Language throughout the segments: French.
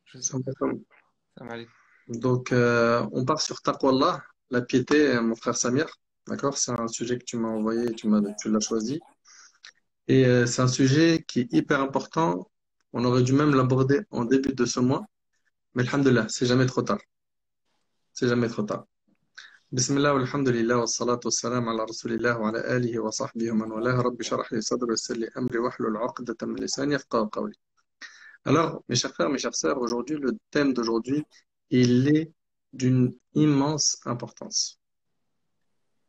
Je sais. Salam alaikum. Salam alaikum. Donc, on part sur Taqwallah, la piété, mon frère Samir. D'accord? C'est un sujet que tu m'as envoyé, tu l'as choisi. Et c'est un sujet qui est hyper important. On aurait dû même l'aborder en début de ce mois. Mais alhamdulillah, c'est jamais trop tard. C'est jamais trop tard. Bismillah, walhamdulillah, wa salatu wa salam ala rasulillah wa ala alihi wa sahbihi wa man walah. Rabbi sharah li sadri wa yassir li amri wahlul 'uqdatan min lisani yafqahu qawli. Alors, mes chers frères, mes chères sœurs, aujourd'hui, le thème d'aujourd'hui, il est d'une immense importance.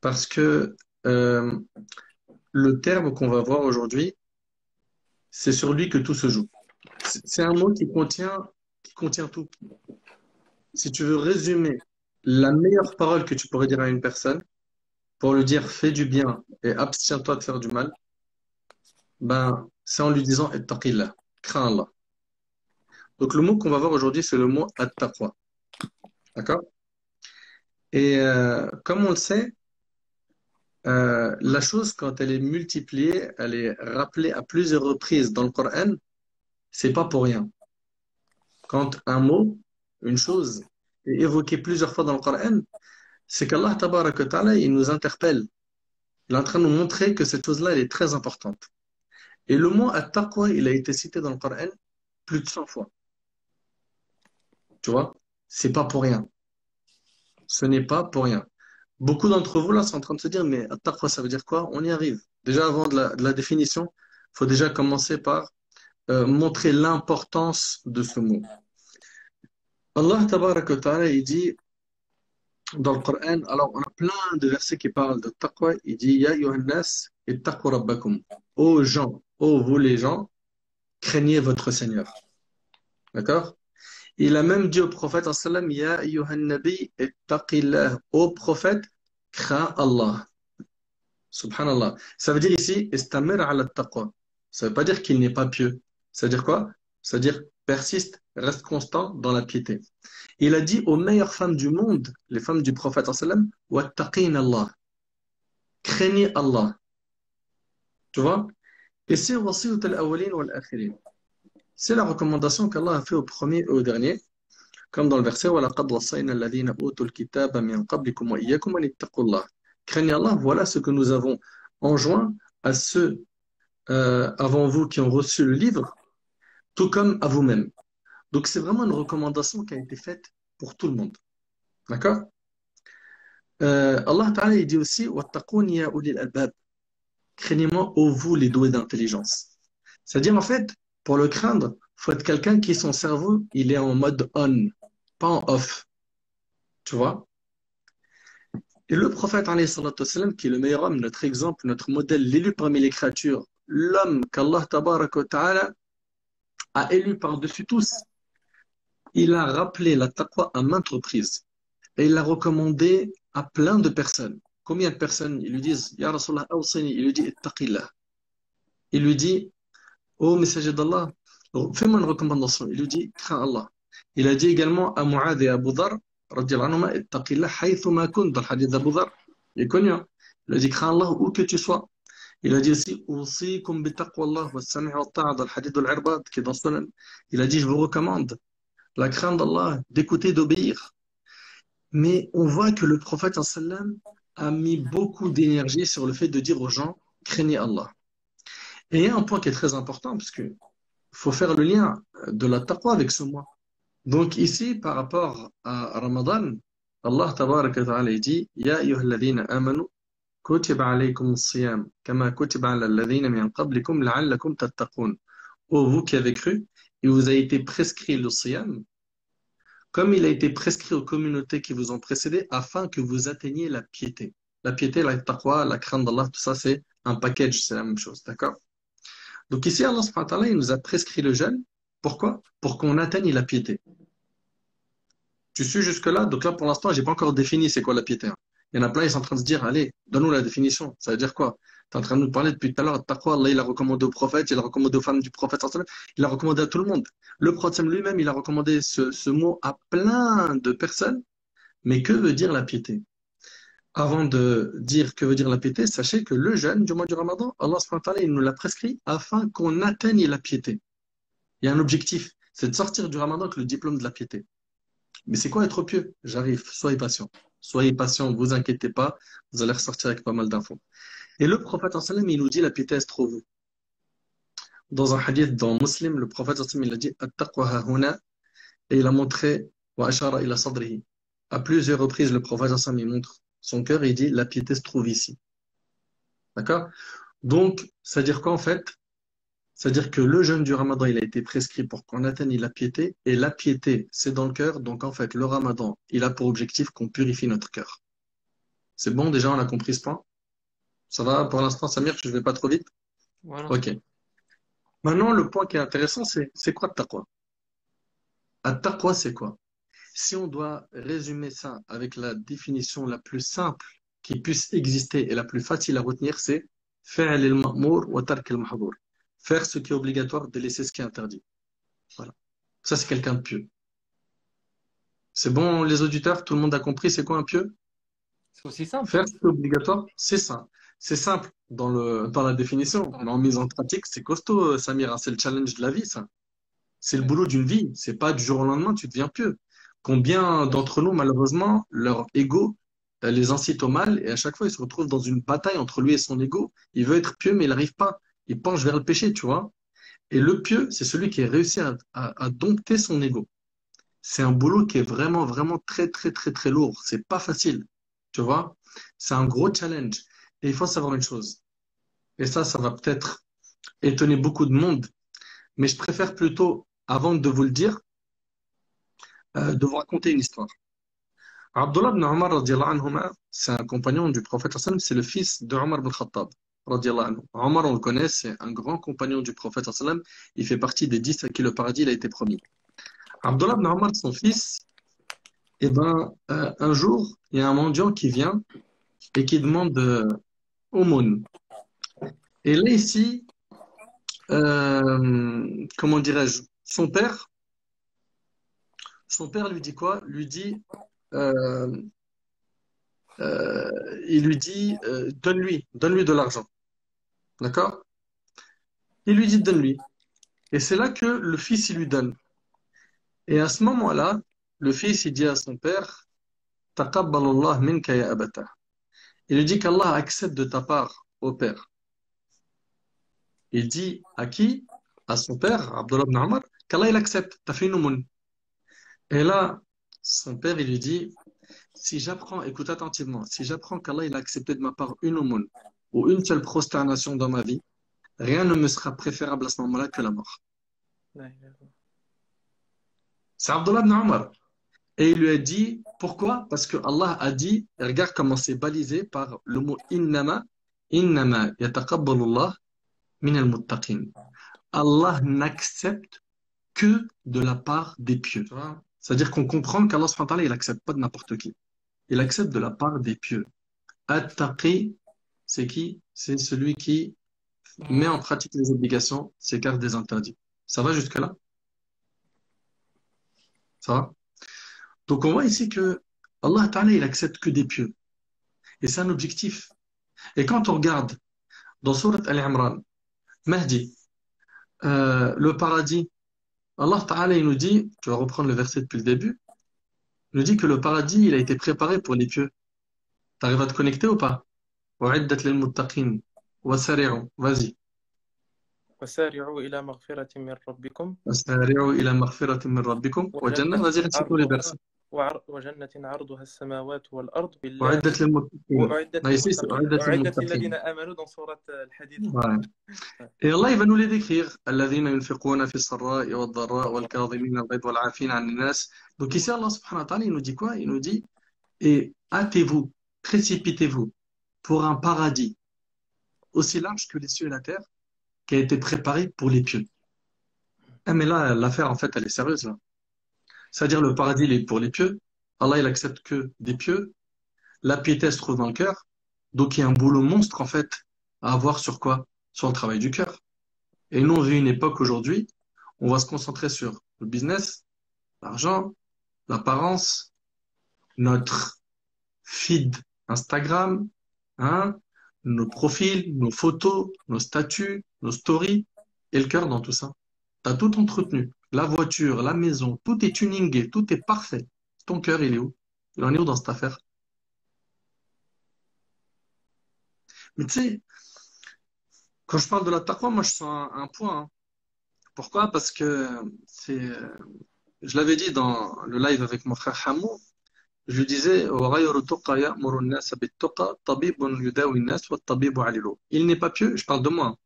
Parce que euh, le terme qu'on va voir aujourd'hui, c'est sur lui que tout se joue. C'est un mot qui contient tout. Si tu veux résumer la meilleure parole que tu pourrais dire à une personne, pour lui dire fais du bien et abstiens-toi de faire du mal, ben, c'est en lui disant ittaqillah, crains Allah. Donc le mot qu'on va voir aujourd'hui, c'est le mot at-taqwa. D'accord? Et comme on le sait, la chose, quand elle est multipliée, elle est rappelée à plusieurs reprises dans le Coran, c'est pas pour rien. Quand un mot, une chose, est évoqué plusieurs fois dans le Coran, c'est qu'Allah Tabaraka wa Ta'ala, il nous interpelle. Il est en train de nous montrer que cette chose-là, elle est très importante. Et le mot at-taqwa, il a été cité dans le Coran plus de 100 fois. Tu vois? C'est pas pour rien. Ce n'est pas pour rien. Beaucoup d'entre vous, là, sont en train de se dire, mais at-taqwa, ça veut dire quoi? On y arrive. Déjà, avant de la définition, il faut déjà commencer par montrer l'importance de ce mot. Allah Tabaraka wa Ta'ala, il dit dans le Coran, alors on a plein de versets qui parlent de taqwa, il dit Ya ayyuhan-nas ittaqu rabbakum. Ô gens, ô vous les gens, craignez votre Seigneur. D'accord? Il a même dit au prophète sallam Ya ayyuhan-nabi ittaqillah. Ô prophète, crains Allah. Subhanallah. Ça veut dire ici istamir ala taqwa. Ça veut pas dire qu'il n'est pas pieux. Ça veut dire quoi? Ça veut dire persiste, reste constant dans la piété. Il a dit aux meilleures femmes du monde, les femmes du prophète sallam, wattaqin Allah. Craignez Allah. Tu vois? Et c'est wasiyut al-awwalin wal-akhirin. C'est la recommandation qu'Allah a fait au premier et au dernier, comme dans le verset وَلَقَدْ وَصَّيْنَا الَّذِينَ أُوتُوا الْكِتَابَ مِنْ قَبْلِكُمْ وَإِيَّاكُمْ أَنِ اتَّقُوا اللَّهَ. Craignez Allah, voilà ce que nous avons enjoint à ceux avant vous qui ont reçu le livre, tout comme à vous-même. Donc c'est vraiment une recommandation qui a été faite pour tout le monde. D'accord? Allah Ta'ala il dit aussi وَاتَّقُونِ يَا أُولِي الْأَلْبَابِ. Craignez-moi, ô vous les doués d'intelligence. C'est-à-dire en fait, pour le craindre, faut être quelqu'un qui son cerveau, il est en mode on, pas en off. Tu vois? Et le prophète, alayhi salatu wassalam, qui est le meilleur homme, notre exemple, notre modèle, l'élu parmi les créatures, l'homme qu'Allah tabaraka wa ta'ala a élu par-dessus tous, il a rappelé la taqwa à maintes reprises. Et il l'a recommandé à plein de personnes. Combien de personnes ils lui disent, Ya Rasulallah, awsini, il lui dit, ittaqillah. Il lui dit, ô messager d'Allah, fais-moi une recommandation. Il lui dit, crains Allah. Il a dit également à Mu'adh et à Abu Dhar, radiallahu anhuma, ittaqillah haythuma kunt, dans le hadith d'Abu Dhar. Il est connu. Hein. Il a dit, crains Allah où que tu sois. Il a dit aussi, usikum bitaqwallah wa sami' wa ta'a, dans le hadith de l'Irbad, qui est dans Sunan. Il a dit, je vous recommande la crainte d'Allah, d'écouter, d'obéir. Mais on voit que le prophète sallam a mis beaucoup d'énergie sur le fait de dire aux gens, craignez Allah. Et il y a un point qui est très important, parce que faut faire le lien de la taqwa avec ce mois. Donc ici, par rapport à Ramadan, Allah tabaraka wa ta'ala dit Ya ayyuhalladhina amanu kutiba alaykum as-siyam kama kutiba ala alladhina min qablikum la'allakum tattaqun. Ô vous qui avez cru, il vous a été prescrit le siyam comme il a été prescrit aux communautés qui vous ont précédé afin que vous atteigniez la piété. La piété, la taqwa, la crainte d'Allah, tout ça c'est un package, c'est la même chose, d'accord? Donc ici, Allah subhanahu wa ta'ala, il nous a prescrit le jeûne. Pourquoi? Pour qu'on atteigne la piété. Tu suis jusque-là? Donc là, pour l'instant, j'ai pas encore défini c'est quoi la piété. Hein. Il y en a plein, ils sont en train de se dire, allez, donne-nous la définition. Ça veut dire quoi? Tu es en train de nous parler depuis tout à l'heure, taqwa, Allah, il a recommandé aux prophètes, il a recommandé aux femmes du prophète, il a recommandé à tout le monde. Le prophète lui-même, il a recommandé ce mot à plein de personnes. Mais que veut dire la piété? Avant de dire que veut dire la piété, sachez que le jeûne du mois du Ramadan, Allah subhanahu wa ta'ala, il nous l'a prescrit afin qu'on atteigne la piété. Il y a un objectif. c'est de sortir du ramadan avec le diplôme de la piété. Mais c'est quoi être pieux? J'arrive, soyez patient. Soyez patient, vous inquiétez pas, vous allez ressortir avec pas mal d'infos. Et le prophète sallallahu alayhi wa sallam, il nous dit la piété se trouve où? Dans un hadith dans Muslim, le prophète sallallahu alayhi wa sallam, il a dit At-taqwa hahuna, et il a montré wa ashara ila sadrihi. À plusieurs reprises, le prophète sallallahu alayhi wa sallam, il montre son cœur et il dit la piété se trouve ici. D'accord? Donc, ça veut dire quoi en fait? C'est-à-dire que le jeûne du ramadan, il a été prescrit pour qu'on atteigne la piété, et la piété, c'est dans le cœur. Donc en fait, le ramadan, il a pour objectif qu'on purifie notre cœur. C'est bon, déjà, on a compris ce point? Ça va pour l'instant, Samir, je vais pas trop vite? Voilà. Ok. Maintenant, le point qui est intéressant, c'est quoi at-taqwa? At-taqwa, c'est quoi? Si on doit résumer ça avec la définition la plus simple qui puisse exister et la plus facile à retenir, c'est fi'l al-ma'mur wa tark al-mahdhur. Faire ce qui est obligatoire, délaisser ce qui est interdit. Voilà. Ça, c'est quelqu'un de pieux. C'est bon, les auditeurs, tout le monde a compris c'est quoi un pieux? C'est aussi simple. Faire ce qui est obligatoire, c'est ça. C'est simple dans la définition, mais en mise en pratique, c'est costaud, Samir, hein. C'est le challenge de la vie, ça. C'est le boulot d'une vie. C'est pas du jour au lendemain, tu deviens pieux. Combien d'entre nous, malheureusement, leur ego les incite au mal et à chaque fois, ils se retrouvent dans une bataille entre lui et son ego. Il veut être pieux, mais il n'arrive pas. Il penche vers le péché, tu vois. Et le pieux, c'est celui qui a réussi à dompter son ego. C'est un boulot qui est vraiment, vraiment très, très, très, très lourd. C'est pas facile, tu vois. C'est un gros challenge. Et il faut savoir une chose. Et ça va peut-être étonner beaucoup de monde, mais je préfère plutôt, avant de vous le dire, de vous raconter une histoire. Abdullah ibn Omar, radiallahu anhuma, c'est un compagnon du prophète, sallallahu alayhi wa sallam, c'est le fils de Omar ibn Khattab. Radiallahu anhu. Omar, on le connaît, c'est un grand compagnon du prophète, sallallahu alayhi wa sallam. Il fait partie des 10 à qui le paradis il a été promis. Abdullah ibn Omar, son fils, eh ben, un jour, il y a un mendiant qui vient et qui demande aumône. Et là, ici, comment dirais-je, son père lui dit quoi? Lui dit, euh, il lui dit, donne-lui de l'argent. D'accord? Il lui dit, donne-lui. Et c'est là que le fils, il lui donne. Et à ce moment-là, le fils, il dit à son père, Taqabbalallah minka ya abata. Il lui dit qu'Allah accepte de ta part, au père. Il dit à qui? À son père, Abdullah ibn Omar, qu'Allah il accepte. T'as fait une aumône. Et là, son père, il lui dit, si j'apprends, écoute attentivement, si j'apprends qu'Allah il a accepté de ma part une aumône ou une seule prosternation dans ma vie, rien ne me sera préférable à ce moment-là que la mort. C'est Abdullah ibn Omar. Et il lui a dit, pourquoi? Parce que Allah a dit, et regarde comment c'est balisé par le mot innama yataqabbalullah min al-muttaqin. Allah n'accepte que de la part des pieux. Tu vois? C'est-à-dire qu'on comprend qu'Allah subhanahu wa ta'ala, il accepte pas de n'importe qui. Il accepte de la part des pieux. At-taqi, c'est qui? C'est celui qui met en pratique les obligations, s'écarte des interdits. Ça va jusque-là? Ça va? Donc on voit ici que Allah ta'ala, il accepte que des pieux. Et c'est un objectif. Et quand on regarde dans Surat Al-Imran, Mahdi, le paradis, Allah ta'ala, il nous dit, tu vas reprendre le verset depuis le début, il nous dit que le paradis, il a été préparé pour les pieux. T'arrives à te connecter ou pas? وَعِدَّتْ لِلْمُتَّقِينَ وَسَارِعُوا. Vas-y. وسارعوا إلى مغفرة من ربكم وَسَارِعُوا إِلَى مَغْفِرَةٍ مِّن رَّبِّكُمْ وَجَنَّةٍ. وجنة Vas-y, récite tous les عرضها versets. وجنة عرضها السماوات والأرض بالله وَعِدَّتْ لِلْمُتَّقِينَ. وأعدت Là, ici, c'est للمتقين وَعِدَّتْ أعدت لِلْمُتَّقِينَ. للذين آمنوا dans سورة الحديد. Ouais. Et Allah, il va nous les décrire. الَّذِينَ يُنْفِقُونَ فِي السَّرَّاءِ وَالضَّرَّاءِ وَالْكَاظِمِينَ الْغَيْظَ وَالْعَافِينَ عَنِ النَّاسِ. Donc ici, Allah subhanahu wa ta'ala, il nous dit quoi? Il nous dit, et hâtez-vous, précipitez-vous pour un paradis aussi large que les cieux et la terre, qui a été préparé pour les pieux. Ah, mais là, l'affaire, en fait, elle est sérieuse, là. C'est-à-dire, le paradis, il est pour les pieux. Allah, il accepte que des pieux. La piété se trouve dans le cœur. Donc, il y a un boulot monstre, en fait, à avoir sur quoi? Sur le travail du cœur. Et nous, on vit une époque aujourd'hui, on va se concentrer sur le business, l'argent, l'apparence, notre feed Instagram, hein, nos profils, nos photos, nos statuts, nos stories, et le cœur dans tout ça. T'as tout entretenu. la voiture, la maison, tout est tuningé, tout est parfait. Ton cœur, il est où? Il en est où dans cette affaire? Mais tu sais, quand je parle de la taqwa, moi je sens un point, hein. Pourquoi? Parce que c'est, je l'avais dit dans le live avec mon frère Hamou, je lui disais, وَغَيْرُ تُقَى يَأْمُرُ النَّاسَ بِالتُّقَى طَبِيبٌ يُدَاوِي النَّاسَ وَالطَّبِيبُ عَلِيلٌ. Il n'est pas pieux, je parle de moi, hein.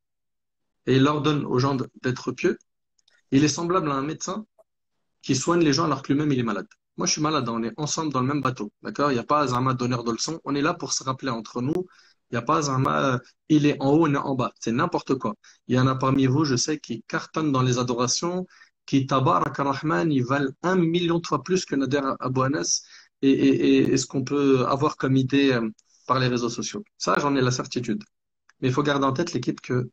Et il ordonne aux gens d'être pieux. Il est semblable à un médecin qui soigne les gens alors que lui-même il est malade. Moi je suis malade, on est ensemble dans le même bateau, d'accord? Il n'y a pas un donneur de leçons, on est là pour se rappeler entre nous. Il n'y a pas un il est en haut, on est en bas, c'est n'importe quoi. Il y en a parmi vous, je sais, qui cartonnent dans les adorations, qui tabarak ar-Rahman, ils valent 1 million de fois plus que Nader Abou Anas et ce qu'on peut avoir comme idée par les réseaux sociaux. Ça, j'en ai la certitude. Mais il faut garder en tête l'équipe que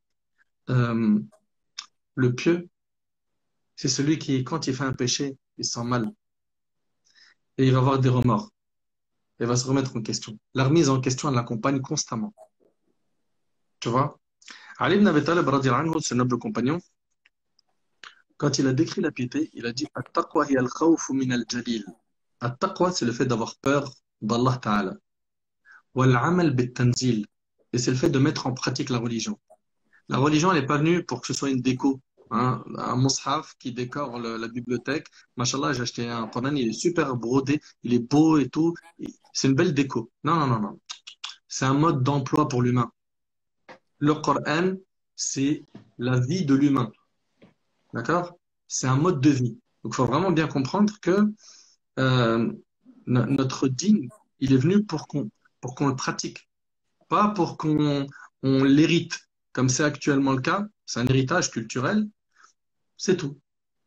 euh, le pieux, c'est celui qui, quand il fait un péché, il se sent mal et il va avoir des remords. Elle va se remettre en question. La remise en question, elle l'accompagne constamment. Tu vois? Ali ibn Abi Talib, radiallahu anhu, ce noble compagnon, quand il a décrit la piété, il a dit At-taqwa hiya al-khawfu min al-jalil. At-taqwa, c'est le fait d'avoir peur d'Allah Ta'ala. Wal-amal bit-tanzil. Et c'est le fait de mettre en pratique la religion. La religion, elle n'est pas venue pour que ce soit une déco. Hein, un mushaf qui décore la bibliothèque. Machallah, j'ai acheté un Coran, il est super brodé, il est beau et tout. C'est une belle déco. Non, non, non, non. C'est un mode d'emploi pour l'humain. Le Coran, c'est la vie de l'humain. D'accord? C'est un mode de vie. Donc, il faut vraiment bien comprendre que euh, notre dîn, il est venu pour qu'on le pratique, pas pour qu'on l'hérite, comme c'est actuellement le cas. C'est un héritage culturel, c'est tout.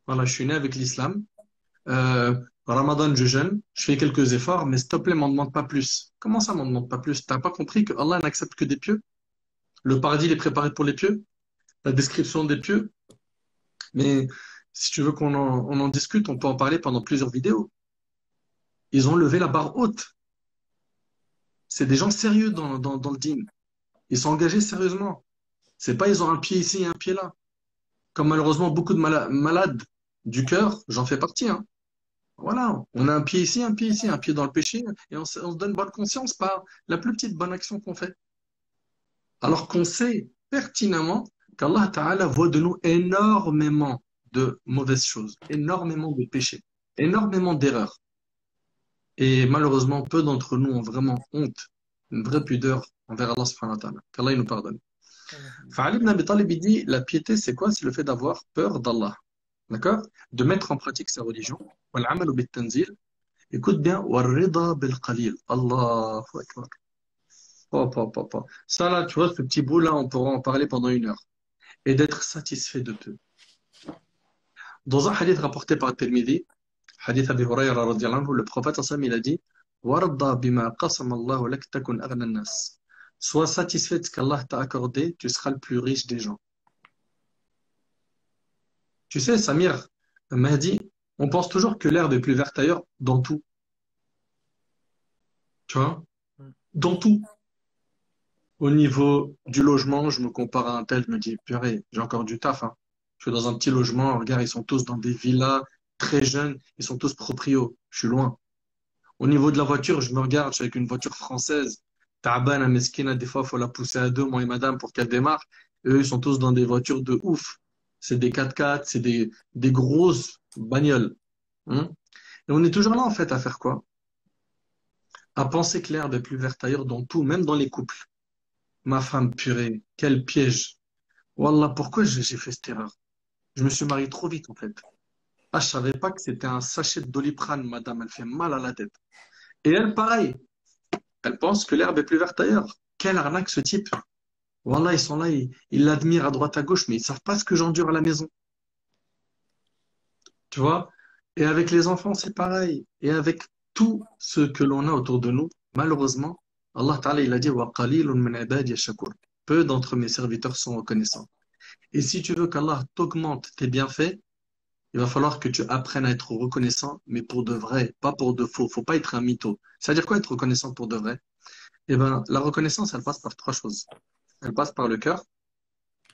Voilà, je suis né avec l'islam. Ramadan, je jeûne, je fais quelques efforts, mais s'il te plaît, m'en demande pas plus. Comment ça, m'en demande pas plus? T'as pas compris que Allah n'accepte que des pieux? Le paradis, il est préparé pour les pieux? La description des pieux? Mais si tu veux on en discute, on peut en parler pendant plusieurs vidéos. Ils ont levé la barre haute. C'est des gens sérieux dans le dîn. Ils sont engagés sérieusement. C'est pas ils ont un pied ici et un pied là. Comme malheureusement beaucoup de malades du cœur, j'en fais partie, hein. Voilà, on a un pied ici, un pied ici, un pied dans le péché, et on se donne bonne conscience par la plus petite bonne action qu'on fait. Alors qu'on sait pertinemment qu'Allah Ta'ala voit de nous énormément de mauvaises choses, énormément de péchés, énormément d'erreurs. Et malheureusement, peu d'entre nous ont vraiment honte, une vraie pudeur envers Allah subhanahu wa ta'ala. Qu'Allah il nous pardonne. Fa'ali ibn Abi Talib il dit, la piété, c'est quoi? C'est le fait d'avoir peur d'Allah. D'accord? De mettre en pratique sa religion. Wal amalu bit tanzil. Écoute bien, wal rida bil qalil. Allahu akbar. Hop, hop, hop, hop. Ça là, tu vois, ce petit bout là, on pourra en parler pendant 1 heure. Et d'être satisfait de peu. Dans un hadith rapporté par Tirmidhi, hadith Abi Hurayra radiyallahu anhu, le prophète sallam il a dit Warda bima qasama Allahu lak takun aghna nas. Sois satisfait de ce qu'Allah t'a accordé, tu seras le plus riche des gens. Tu sais, Samir m'a dit, on pense toujours que l'herbe est plus verte ailleurs dans tout. Tu vois? Dans tout. Au niveau du logement, je me compare à un tel, je me dis, purée, j'ai encore du taf, hein. Je suis dans un petit logement, regarde, ils sont tous dans des villas très jeunes, ils sont tous proprios, je suis loin. Au niveau de la voiture, je me regarde, je suis avec une voiture française. Ta'abana, meskina, des fois, il faut la pousser à deux, moi et madame, pour qu'elle démarre. Eux, ils sont tous dans des voitures de ouf. C'est des 4x4, c'est des grosses bagnoles. Hein. Et on est toujours là, en fait, à faire quoi? À penser que l'herbe est plus verte ailleurs dans tout, même dans les couples. Ma femme, purée, quel piège. Wallah, pourquoi j'ai fait cette erreur? Je me suis marié trop vite, en fait. Ah, je savais pas que c'était un sachet de Doliprane, madame, elle fait mal à la tête. Et elle, pareil. Elle pense que l'herbe est plus verte ailleurs. Quelle arnaque ce type. Wallah, ils sont là, ils l'admirent à droite à gauche, mais ils savent pas ce que j'endure à la maison. Tu vois? Et avec les enfants, c'est pareil. Et avec tout ce que l'on a autour de nous, malheureusement, Allah Ta'ala, il a dit, Wa qalilun min ibadiya shakur. Peu d'entre mes serviteurs sont reconnaissants. Et si tu veux qu'Allah t'augmente tes bienfaits, il va falloir que tu apprennes à être reconnaissant, mais pour de vrai, pas pour de faux. Faut pas être un mytho. C'est-à-dire quoi être reconnaissant pour de vrai? Eh ben, la reconnaissance, elle passe par 3 choses. Elle passe par le cœur,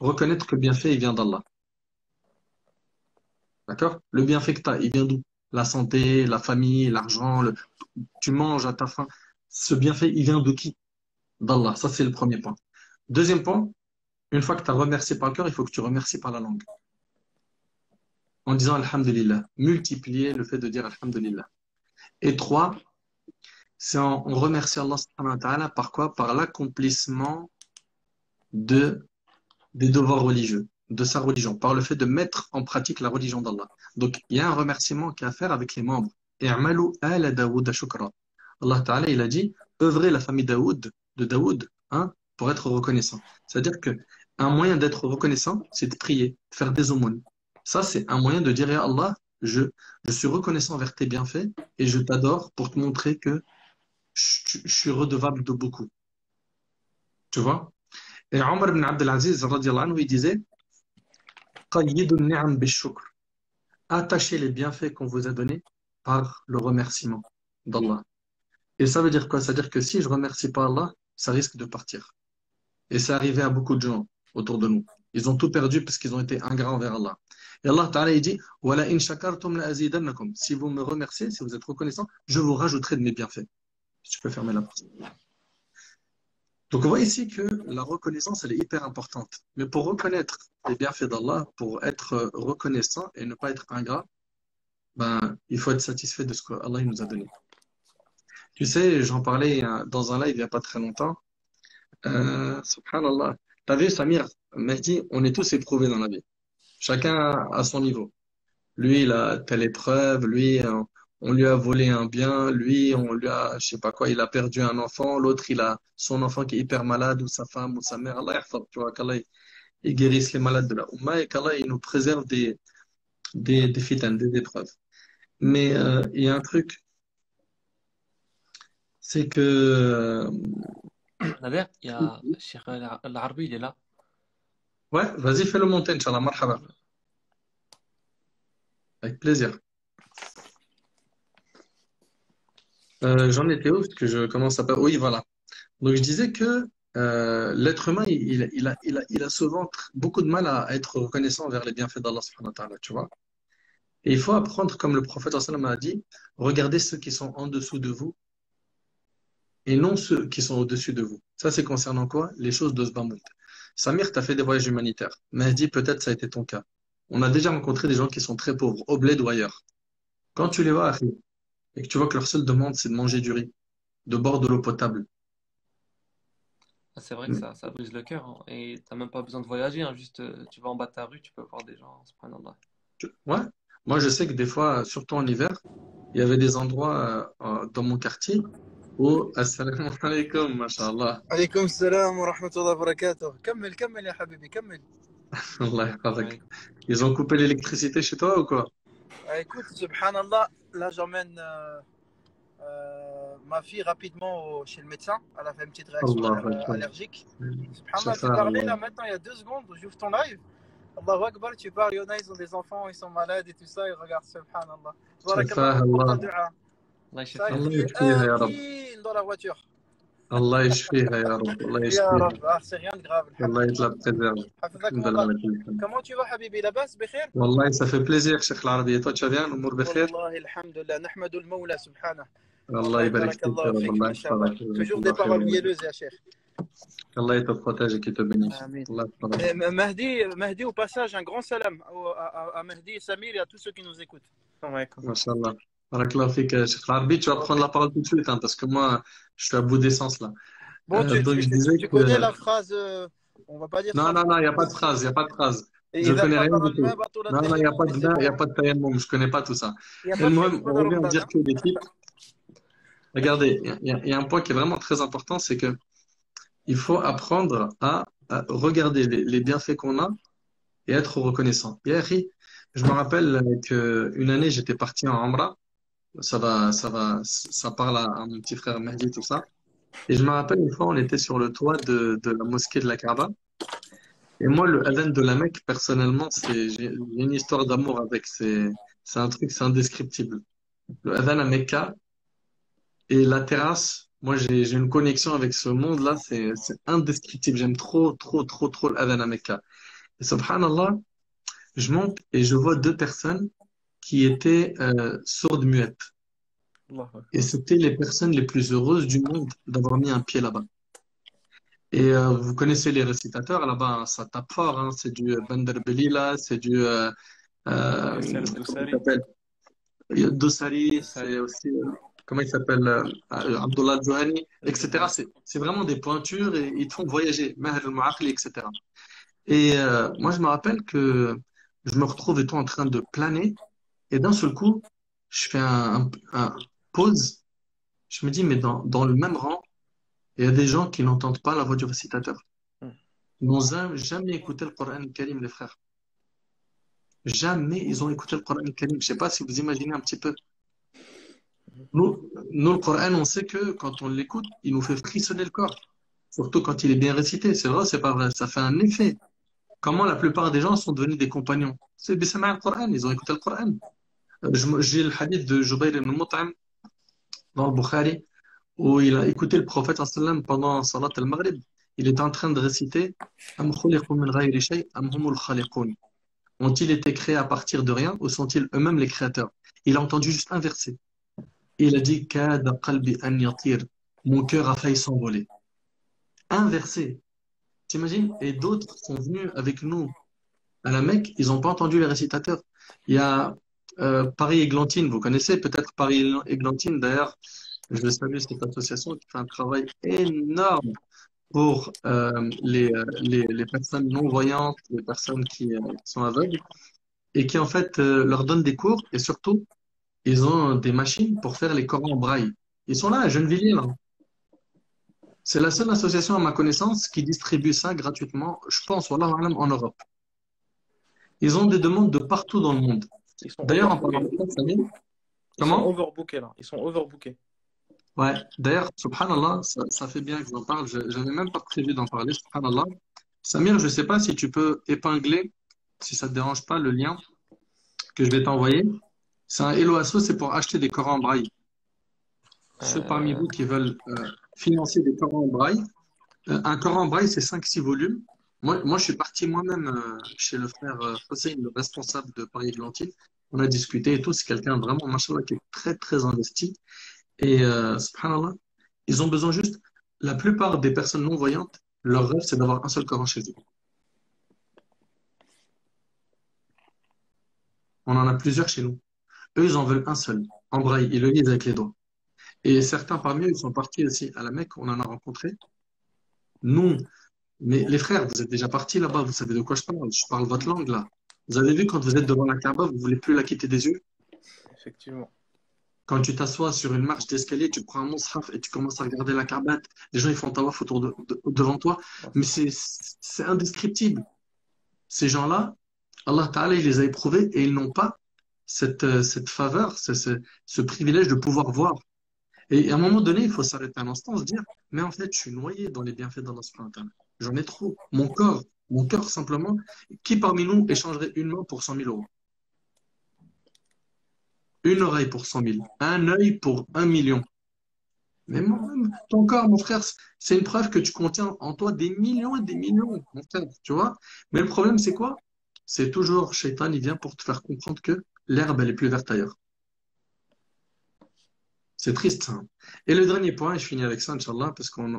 reconnaître que le bienfait, il vient d'Allah. D'accord? Le bienfait que tu as, il vient d'où? La santé, la famille, l'argent, tu manges à ta faim. Ce bienfait, il vient de qui? D'Allah. Ça, c'est le premier point. Deuxième point, une fois que tu as remercié par le cœur, il faut que tu remercies par la langue. En disant Alhamdulillah. Multiplier le fait de dire Alhamdulillah. Et trois, c'est on remercie Allah subhanahu wa ta'ala par quoi? Par l'accomplissement de, des devoirs religieux, de sa religion, par le fait de mettre en pratique la religion d'Allah. Donc, il y a un remerciement qui a à faire avec les membres. I'malu ala Daoud shukra. Allah Ta'ala, il a dit, œuvrez la famille de Daoud, hein, pour être reconnaissant. C'est-à-dire que un moyen d'être reconnaissant, c'est de prier, de faire des aumônes. Ça, c'est un moyen de dire, à Allah, je, je suis reconnaissant envers tes bienfaits et je t'adore pour te montrer que je suis redevable de beaucoup. Tu vois? Et Omar ibn Abdelaziz, radiallahu anhu, il disait, Qayyidu ni'am bishukr. Attachez les bienfaits qu'on vous a donnés par le remerciement d'Allah. Et ça veut dire quoi? Ça veut dire que si je remercie pas Allah, ça risque de partir. Et c'est arrivé à beaucoup de gens autour de nous. Ils ont tout perdu parce qu'ils ont été ingrats envers Allah. Et Allah Ta'ala, il dit, Wala in shakartum la azidannakum. Si vous me remerciez, si vous êtes reconnaissant, je vous rajouterai de mes bienfaits. Si tu peux fermer la porte. Donc, on voit ici que la reconnaissance, elle est hyper importante. Mais pour reconnaître les bienfaits d'Allah, pour être reconnaissant et ne pas être ingrat, ben, il faut être satisfait de ce qu'Allah nous a donné. Tu sais, j'en parlais dans un live il n'y a pas très longtemps. Subhanallah. T'as vu, Samir, Mehdi, on est tous éprouvés dans la vie. Chacun à son niveau. Lui, il a telle épreuve, lui, on lui a volé un bien, lui, on lui a, je sais pas quoi, il a perdu un enfant, l'autre, il a son enfant qui est hyper malade, ou sa femme, ou sa mère. Allah yahfad, tu vois, qu'Allah, il guérisse les malades de la Ummah et qu'Allah, il nous préserve des fitans, des épreuves. Mais il y a un truc, c'est que, Nader, il y a Cheikh Al-Arbi, il est là. ouais, vas-y, fais-le monter, Inch'Allah, marhaba, avec plaisir. J'en étais où? Parce que je commence à... Oui, voilà. Donc, je disais que l'être humain, il a souvent beaucoup de mal à être reconnaissant envers les bienfaits d'Allah subhanahu wa ta'ala, tu vois. Et il faut apprendre, comme le prophète sallallahu alayhi wa sallam a dit, regardez ceux qui sont en dessous de vous et non ceux qui sont au-dessus de vous. Ça, c'est concernant quoi? Les choses de ce bas monde. Samir, tu as fait des voyages humanitaires. Mehdi, peut-être ça a été ton cas. On a déjà rencontré des gens qui sont très pauvres, au bled ou ailleurs. Quand tu les vois arriver et que tu vois que leur seule demande, c'est de manger du riz, de boire de l'eau potable. Ah, c'est vrai que ça brise le cœur, hein. Et t'as même pas besoin de voyager, hein. Juste, tu vas en bas de ta rue, tu peux voir des gens, subhanallah. Ouais. Moi, je sais que des fois, surtout en hiver, il y avait des endroits dans mon quartier où, assalamu alaikum, mashallah, عليكم السلام ورحمة الله وبركاته. كمل كمل يا حبيبي كمل. Allah yahfadak. Ouais. Ils ont coupé l'électricité chez toi ou quoi? Écoute, subhanallah, là j'emmène ma fille rapidement chez le médecin. Elle a fait une petite réaction Allah akbar. allergique. Subhanallah, tu Shafa parlais Allah. là maintenant il y a 2 secondes, j'ouvre ton live. Allahu Akbar, tu parles, il y en a, ils ont des enfants, ils sont malades et tout ça, ils regardent, subhanallah. Barakallah Shafa fik pour ton Allah. dua. Allah Ça يشفيها. Allah crie yashfiha ya Rab. dans la voiture. Allah yashfiha ya Rab. Allah Ya yashfiha. Rab, ah, c'est rien de grave, Allah te alhamdulillah. la préserve. حفظكم Alhamdulillah الله. ala kulli hal. Comment tu vas, Habibi? Labas, بخير? Wallah, ça fait plaisir, Cheikh Al-Arabi. Et toi, tu vas bien? L'humour bikhair? والله الحمد لله نحمد المولى سبحانه. Allah والله يبارك بارك فيك يا الله Rab. فيك Allah ما شاء الله. yahfadak. Toujours des Allah paroles khayran. mielleuses يا شيخ. Allah te protège et qui te bénisse. Amin. Allah yahfadak. Mehdi, au passage, un grand salam à Mehdi et Samir et à tous ceux qui nous écoutent. Assalamu alaikum. Mashallah. Barakallah fik, Cheikh Al-Arabi. Tu vas prendre la parole tout de suite, hein, parce que moi, je suis à bout d'essence là. Bon, Donc, je disais tu que. connais la phrase, on va pas dire Non, ça. non, non, il n'y a pas de phrase, il n'y a pas de phrase. Et Je إذا connais rien حضر du الماء tout. بطل Non, non, il n'y a التيمم, pas mais de c'est bain, il n'y a bon. pas de tayammum, je connais pas tout ça. Il y a Et pas de moi, chef on de revient à Ramadan, dire hein. que l'équipe, regardez, il y a un point qui est vraiment très important, c'est que il faut apprendre à regarder les bienfaits qu'on a et être reconnaissant. Hier, je me rappelle qu'une année, j'étais parti en Umrah. Ça parle à mon petit frère Mehdi, tout ça. Et je me rappelle une fois, on était sur le toit de la mosquée de la Kaaba. Et moi, le adhan de la Mecque, personnellement, j'ai une histoire d'amour avec. C'est un truc, c'est indescriptible. Le adhan à Mecca et la terrasse, moi, j'ai une connexion avec ce monde-là, c'est indescriptible. J'aime trop, trop, trop, trop le adhan à Mecca. Et subhanallah, je monte et je vois deux personnes qui étaient sourdes-muettes. Allahu Akbar. Et c'était les personnes les plus heureuses du monde d'avoir mis un pied là-bas. Et vous connaissez les récitateurs là-bas, hein, ça tape fort, hein, c'est du Bander Belila, c'est du Yasser comment il Doussari. s'appelle? Dosari, c'est Doussari. aussi comment il s'appelle? Abdullah Johani, etc. Al-Juhani. C'est vraiment des pointures et ils te font voyager, Maher al-Mu'aqli, etc. Et moi je me rappelle que je me retrouve étant en train de planer et d'un seul coup, je fais un pause, je me dis mais dans le même rang, il y a des gens qui n'entendent pas la voix du récitateur. Hmm. Ils n'ont jamais écouté le Coran Karim, les frères. Jamais ils ont écouté le Coran Karim. Je sais pas si vous imaginez un petit peu. Nous, le Coran, on sait que quand on l'écoute, il nous fait frissonner le corps. Surtout quand il est bien récité. C'est vrai, c'est pas vrai. Ça fait un effet. Comment la plupart des gens sont devenus des compagnons? C'est Bissama le Coran. Ils ont écouté le Coran. J'ai le hadith de Jubayr ibn Mut'im dans le Bukhari où il a écouté le prophète sallam pendant Salat al-Maghrib. Il était en train de réciter Am khuliqu min ghayri shay, am humul khaliqun. Ont-ils été créés à partir de rien ou sont-ils eux-mêmes les créateurs? Il a entendu juste un verset. Il a dit Kada qalbi an yatir. Mon cœur a failli s'envoler. Un verset. T'imagines? Et d'autres sont venus avec nous à la Mecque, ils n'ont pas entendu les récitateurs. Il y a Paris-Églantine, vous connaissez peut-être Paris-Églantine, d'ailleurs, je veux saluer cette association qui fait un travail énorme pour les personnes non-voyantes, les personnes qui sont aveugles, et qui en fait leur donnent des cours, et surtout, ils ont des machines pour faire les Corans en braille. Ils sont là à Gennevilliers, là. C'est la seule association à ma connaissance qui distribue ça gratuitement, je pense, wallahu alam, en Europe. Ils ont des demandes de partout dans le monde. Ils sont D'ailleurs, en parlant overbookés. de ça, Samir, Ils sont comment? overbookés là. Ils sont overbookés. Ouais, d'ailleurs, subhanallah, ça fait bien que j'en parle. Je n'avais même pas prévu d'en parler, subhanallah. Samir, je ne sais pas si tu peux épingler, si ça ne te dérange pas, le lien que je vais t'envoyer. C'est un Hello Asso, c'est pour acheter des Corans en braille. Ceux parmi Euh, vous qui veulent financer des Corans en braille, un Coran en braille, c'est 5-6 volumes. Moi, je suis parti moi-même chez le frère Hossein, le responsable de Paris-Églantine. On a discuté et tout. C'est quelqu'un vraiment, machallah, qui est très, très investi. Et subhanallah, ils ont besoin juste. La plupart des personnes non-voyantes, leur rêve, c'est d'avoir un seul Coran chez eux. On en a plusieurs chez nous. Eux, ils en veulent un seul, en braille. Ils le lisent avec les doigts. Et certains parmi eux, ils sont partis aussi à la Mecque. On en a rencontré. Nous, mais les frères, vous êtes déjà partis là-bas. Vous savez de quoi je parle. Je parle votre langue là. Vous avez vu quand vous êtes devant la Kaaba, vous voulez plus la quitter des yeux. Effectivement. Quand tu t'assois sur une marche d'escalier, tu prends un mushaf et tu commences à regarder la Kaaba. Les gens, ils font tawaf devant toi. Mais c'est indescriptible. Ces gens-là, Allah Ta'ala, il les a éprouvés et ils n'ont pas cette faveur, ce privilège de pouvoir voir. Et à un moment donné, il faut s'arrêter un instant, se dire, mais en fait, je suis noyé dans les bienfaits d'Allah subhanahu wa ta'ala. J'en ai trop. Mon cœur simplement, qui parmi nous échangerait une main pour 100 000 euros? Une oreille pour 100 000, un œil pour 1 million. Mais même ton corps, mon frère, c'est une preuve que tu contiens en toi des millions et des millions, mon frère, tu vois. Mais le problème, c'est quoi? C'est toujours, Shaitan, il vient pour te faire comprendre que l'herbe, elle est plus verte ailleurs. C'est triste, ça. Et le dernier point, et je finis avec ça, Inch'Allah, parce qu'on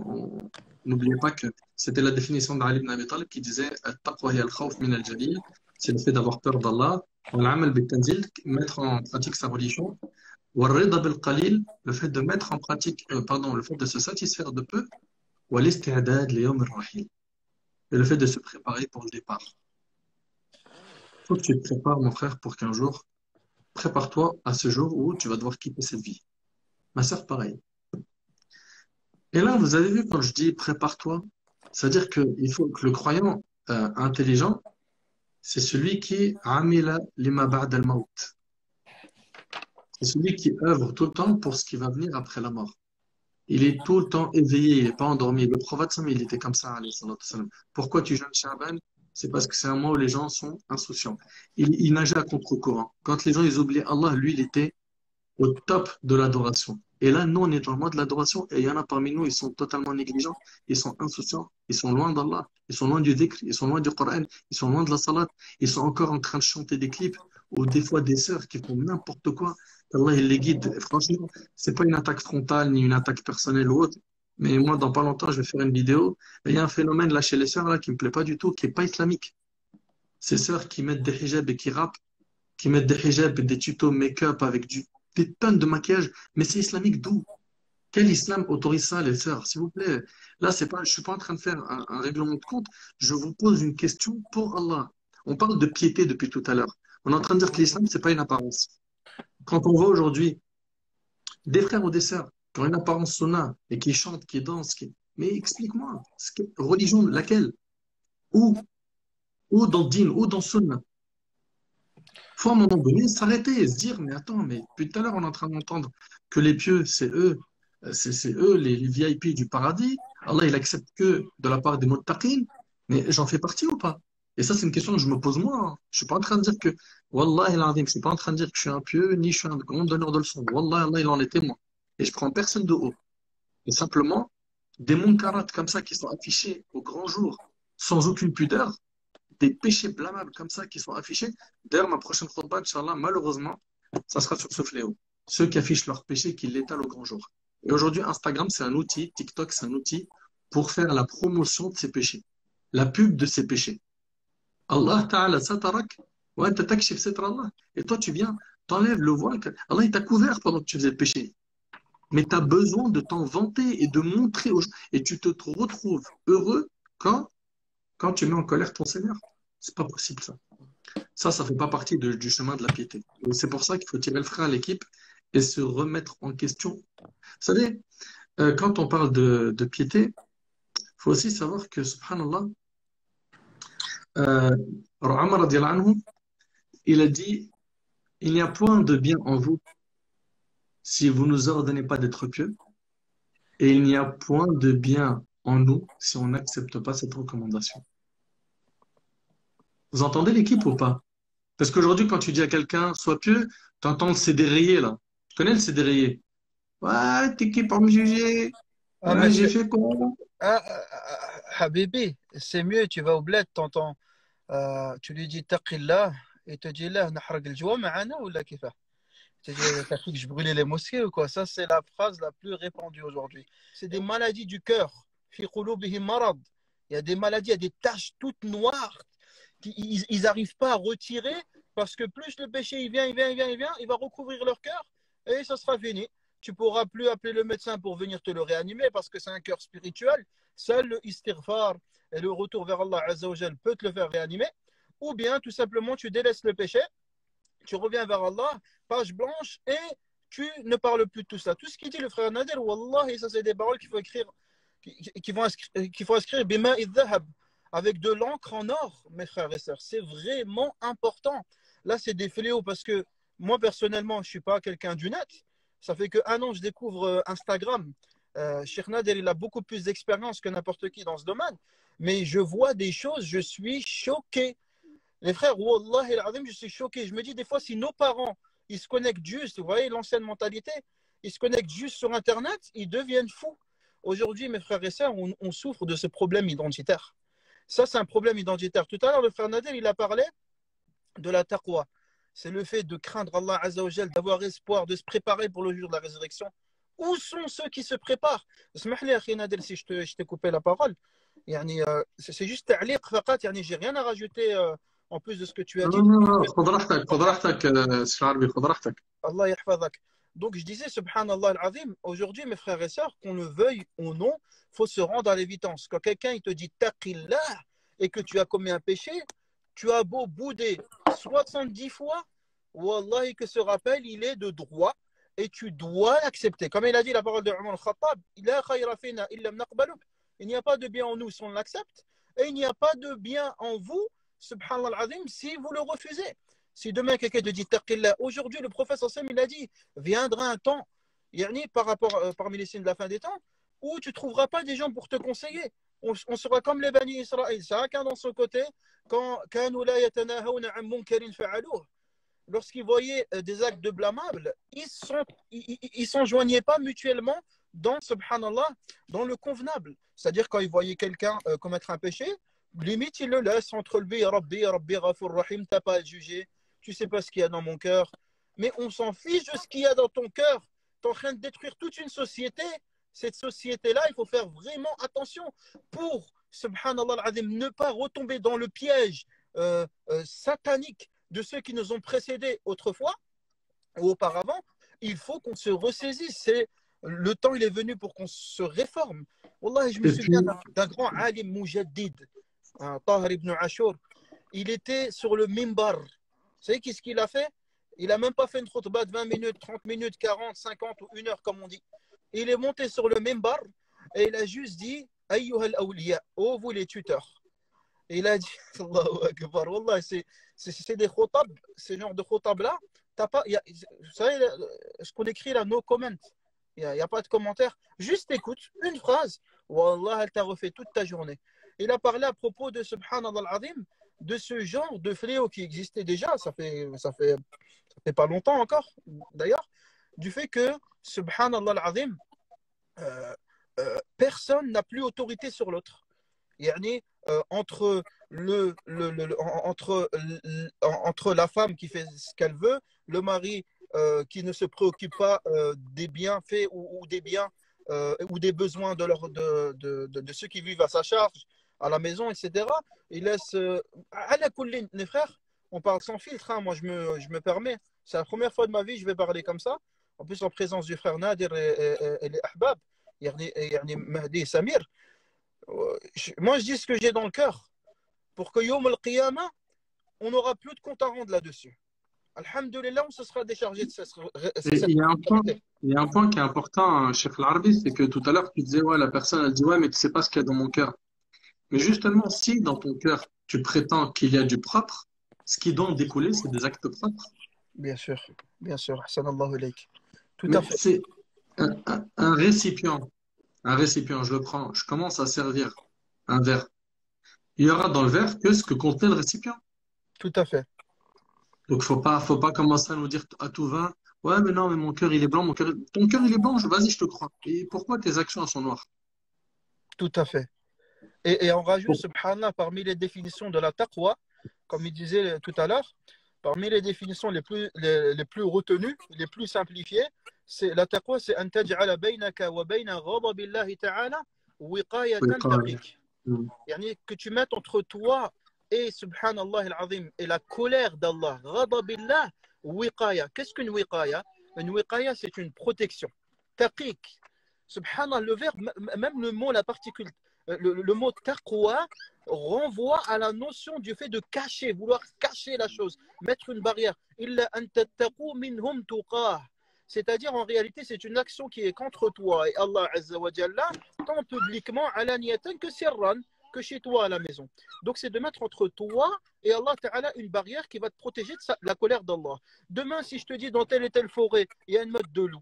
n'oubliez pas que c'était la définition d'Ali ibn Abi Talib qui disait At-taqwa hiya al-khawf min al-jalil, c'est le fait d'avoir peur d'Allah, wal-amal bil-tanzil, mettre en pratique sa religion, wal-rida bil-qalil, le fait de mettre en pratique, pardon, le fait de se satisfaire de peu, wal-isti'dad li yawm ar-rahil, et le fait de se préparer pour le départ. Faut que tu te prépares, mon frère, pour qu'un jour, prépare-toi à ce jour où tu vas devoir quitter cette vie. Ma sœur, pareil. Et là, vous avez vu, quand je dis prépare-toi, c'est-à-dire qu'il faut que le croyant intelligent, c'est celui qui amila lima ba'da al-maut. C'est celui qui œuvre tout le temps pour ce qui va venir après la mort. Il est tout le temps éveillé, il n'est pas endormi. Le prophète, il était comme ça, alayhi salatu wassalam. Pourquoi tu jeûnes Sha'ban? C'est parce que c'est un mois où les gens sont insouciants. Il nageait à contre-courant. Quand les gens ils oubliaient Allah, lui, il était au top de l'adoration. Et là, nous, on est dans le mode de l'adoration et il y en a parmi nous, ils sont totalement négligents, ils sont insouciants, ils sont loin d'Allah, ils sont loin du dhikr, ils sont loin du Coran, ils sont loin de la salat, ils sont encore en train de chanter des clips ou des fois des sœurs qui font n'importe quoi. Allah, il les guide. Franchement, c'est pas une attaque frontale ni une attaque personnelle ou autre. Mais moi, dans pas longtemps, je vais faire une vidéo. Et il y a un phénomène là chez les sœurs là qui me plaît pas du tout, qui est pas islamique. Ces sœurs qui mettent des hijabs et qui rappent, qui mettent des hijabs et des tutos make-up avec des tonnes de maquillage. Mais c'est islamique d'où? Quel islam autorise ça, les sœurs? S'il vous plaît. Là, c'est pas, je suis pas en train de faire un règlement de compte. Je vous pose une question pour Allah. On parle de piété depuis tout à l'heure. On est en train de dire que l'islam, c'est pas une apparence. Quand on voit aujourd'hui des frères ou des sœurs qui ont une apparence sunna et qui chantent, qui dansent, mais explique-moi, religion laquelle? Où? Où dans le din? Où dans sunna? Faut à un moment donné s'arrêter et se dire, mais attends, mais depuis tout à l'heure, on est en train d'entendre que les pieux, c'est eux les VIP du paradis. Allah, il accepte que de la part des muttaqin, mais j'en fais partie ou pas? Et ça, c'est une question que je me pose moi, hein. Je suis pas en train de dire que, Wallah, je suis pas en train de dire que je suis un pieux, ni je suis un grand donneur de leçons. Wallah, Allah, il en est témoin. Et je prends personne de haut. Et simplement, des munkarat comme ça qui sont affichés au grand jour, sans aucune pudeur, des péchés blâmables comme ça qui sont affichés. D'ailleurs, ma prochaine khutbah, Inch'Allah, malheureusement, ça sera sur ce fléau. Ceux qui affichent leurs péchés, qui l'étalent au grand jour. Et aujourd'hui, Instagram, c'est un outil, TikTok, c'est un outil pour faire la promotion de ces péchés, la pub de ces péchés. Allah Ta'ala satarak, wa anta takshif sitra Allah. Et toi, tu viens, t'enlèves le voile. Allah, il t'a couvert pendant que tu faisais le péché. Mais tu as besoin de t'en vanter et de montrer aux gens. Et tu te retrouves heureux quand tu mets en colère ton Seigneur. C'est pas possible, ça. Ça fait pas partie du chemin de la piété. Et c'est pour ça qu'il faut tirer le frein à l'équipe et se remettre en question. Vous savez, quand on parle de piété, il faut aussi savoir que, subhanallah, Omar radiallahu anhu, il a dit, il n'y a point de bien en vous si vous ne nous ordonnez pas d'être pieux, et il n'y a point de bien en nous si on n'accepte pas cette recommandation. Vous entendez l'équipe ou pas? Parce qu'aujourd'hui, quand tu dis à quelqu'un, sois pieux, tu entends le CDRI là. Tu connais le CDRI? Ouais, t'es qui pour me juger? Ah, Ouais, mais j'ai fait quoi? Habibi, c'est mieux, tu vas au bled, t'entends, tu lui dis taqillah, et il te dit là, نحرق الجوع معنا ولا كيفاه? Tu dis, t'as cru que je brûlais les mosquées ou quoi? Ça, c'est la phrase la plus répandue aujourd'hui. C'est des maladies du cœur. في قلوبهم مرض. Il y a des maladies, il y a des taches toutes noires. Ils n'arrivent pas à retirer parce que plus le péché il vient, il va recouvrir leur cœur et ça sera fini. Tu ne pourras plus appeler le médecin pour venir te le réanimer parce que c'est un cœur spirituel. Seul le istighfar et le retour vers Allah Azza wa Jal peut te le faire réanimer. Ou bien tout simplement tu délaisses le péché, tu reviens vers Allah, page blanche et tu ne parles plus de tout ça. Tout ce qu'il dit le frère Nader, Wallah, et ça c'est des paroles qu'il faut écrire, qu'il faut inscrire bima idhahab, avec de l'encre en or, mes frères et sœurs. C'est vraiment important. Là, c'est des fléaux parce que moi, personnellement, je ne suis pas quelqu'un du net. Ça fait qu'un an, je découvre Instagram. Cheikh Nader, il a beaucoup plus d'expérience que n'importe qui dans ce domaine. Mais je vois des choses, je suis choqué. Les frères, Wallah el Azim, je suis choqué. Je me dis des fois, si nos parents, ils se connectent juste, vous voyez l'ancienne mentalité, ils se connectent juste sur Internet, ils deviennent fous. Aujourd'hui, mes frères et sœurs, on souffre de ce problème identitaire. Ça, c'est un problème identitaire. Tout à l'heure, le frère Nader, il a parlé de la taqwa. C'est le fait de craindre Allah Azza wa Jal, d'avoir espoir, de se préparer pour le jour de la résurrection. Où sont ceux qui se préparent? Smahli, Akhi Nader, si je t'ai coupé la parole. C'est juste ta'liq faqat, j'ai rien à rajouter en plus de ce que tu as dit. خذ راحتك خذ راحتك شيخ العربي خذ راحتك. Allah yahfadak. Donc je disais, subhanallah al-azim, aujourd'hui mes frères et sœurs, qu'on le veuille ou non, il faut se rendre à l'évidence. Quand quelqu'un il te dit taqillah et que tu as commis un péché, tu as beau bouder 70 fois, wallahi que ce rappel il est de droit et tu dois l'accepter. Comme il a dit la parole de Omar al-Khattab, la khayra fina illa naqbalu. Il n'y a pas de bien en nous si on l'accepte et il n'y a pas de bien en vous, subhanallah al-azim, si vous le refusez. Si demain quelqu'un te dit taqillah, aujourd'hui le prophète sallam il a dit viendra un temps, parmi les signes de la fin des temps, où tu ne trouveras pas des gens pour te conseiller. On sera comme les Bani Israël, chacun dans son côté, quand lorsqu'ils voyaient des actes de blâmables, ils s'enjoignaient pas mutuellement dans, subhanallah, dans le convenable. C'est-à-dire quand ils voyaient quelqu'un commettre un péché, limite ils le laissent entre lui et Rabbi Ghafur Rahim, t'as pas à le juger. tu sais pas ce qu'il y a dans mon cœur. Mais on s'en fiche de ce qu'il y a dans ton cœur. Tu es en train de détruire toute une société. Cette société-là, il faut faire vraiment attention pour, subhanallah al-azim, ne pas retomber dans le piège satanique de ceux qui nous ont précédés autrefois ou auparavant. Il faut qu'on se ressaisisse. Le temps, il est venu pour qu'on se réforme. Wallah, je me Et puis, souviens d'un grand alim mujaddid, Tahir ibn Ashur. Il était sur le mimbar. Vous savez qu'est-ce qu'il a fait? Il n'a même pas fait une khutbah de 20 minutes, 30 minutes, 40, 50 ou 1 heure, comme on dit. Il est monté sur le mimbar et il a juste dit Ayyuha al-awliya, oh vous les tuteurs. Et il a dit Allahu Akbar, Wallah, c'est des khutab, ce genre de khutab-là. Vous savez, ce qu'on écrit là, no comment. Il n'y a pas de commentaire. Juste écoute une phrase. Wallah, elle t'a refait toute ta journée. Il a parlé à propos de Subhanallah al-Azim, de ce genre de fléau qui existait déjà. Ça fait pas longtemps encore, d'ailleurs, du fait que, Subhanallah al-Azim, personne n'a plus autorité sur l'autre. Yani, entre la femme qui fait ce qu'elle veut, le mari qui ne se préoccupe pas des bienfaits ou des biens ou des besoins de ceux qui vivent à sa charge, à la maison, etc. Il laisse. Les frères, on parle sans filtre. Hein. Moi, je me permets. C'est la première fois de ma vie que je vais parler comme ça. En plus, en présence du frère Nadir et les Ahbab, yani Mahdi et Samir. Moi, je dis ce que j'ai dans le cœur. Pour que Yom al-Qiyamah, on n'aura plus de compte à rendre là-dessus. Alhamdulillah, on se sera déchargé de cette et il y a un point, responsabilité. il y a un point qui est important, hein, Cheikh Larbi, c'est que tout à l'heure, tu disais, ouais, la personne, elle dit, ouais, mais tu sais pas ce qu'il y a dans mon cœur. Mais justement, si dans ton cœur, tu prétends qu'il y a du propre, ce qui doit en découler, c'est des actes propres. Bien sûr, bien sûr. Ahsanallahu ilayk. Tout à Mais fait. c'est un récipient. Un récipient, je le prends, je commence à servir un verre. Il y aura dans le verre que ce que contenait le récipient. Tout à fait. Donc, faut pas commencer à nous dire à tout va, ouais, mais non, mais mon cœur, il est blanc, ton cœur, il est blanc, vas-y, je te crois. Et pourquoi tes actions, elles sont noires? Tout à fait. Et on rajoute, Pour- subhanallah, parmi les définitions de la taqwa, comme il disait tout à l'heure, parmi les définitions les plus retenues, les plus simplifiées, c'est la taqwa, c'est an taj'ala baynaka wa bayna ghadabillahi ta'ala Oui, wiqayatan quand même. taqik. Mm. Yani que tu mettes entre toi et subhanallah al-azim et la colère d'Allah, ghadabillah, wiqaya. Qu'est-ce qu'une wiqaya? Une wiqaya, c'est une protection. Taqik. Subhanallah, le verbe, même le mot, la particule, le mot taqwa renvoie à la notion du fait de cacher, vouloir cacher la chose, mettre une barrière. Illa an tattaqu minhum tuqah. C'est-à-dire, en réalité, c'est une action qui est contre toi et Allah Azza wa Jalla, tant publiquement, alaniyatan que sirran, que chez toi à la maison. Donc, c'est de mettre entre toi et Allah Ta'ala une barrière qui va te protéger de la colère d'Allah. Demain, si je te dis dans telle et telle forêt, il y a une meute de loups,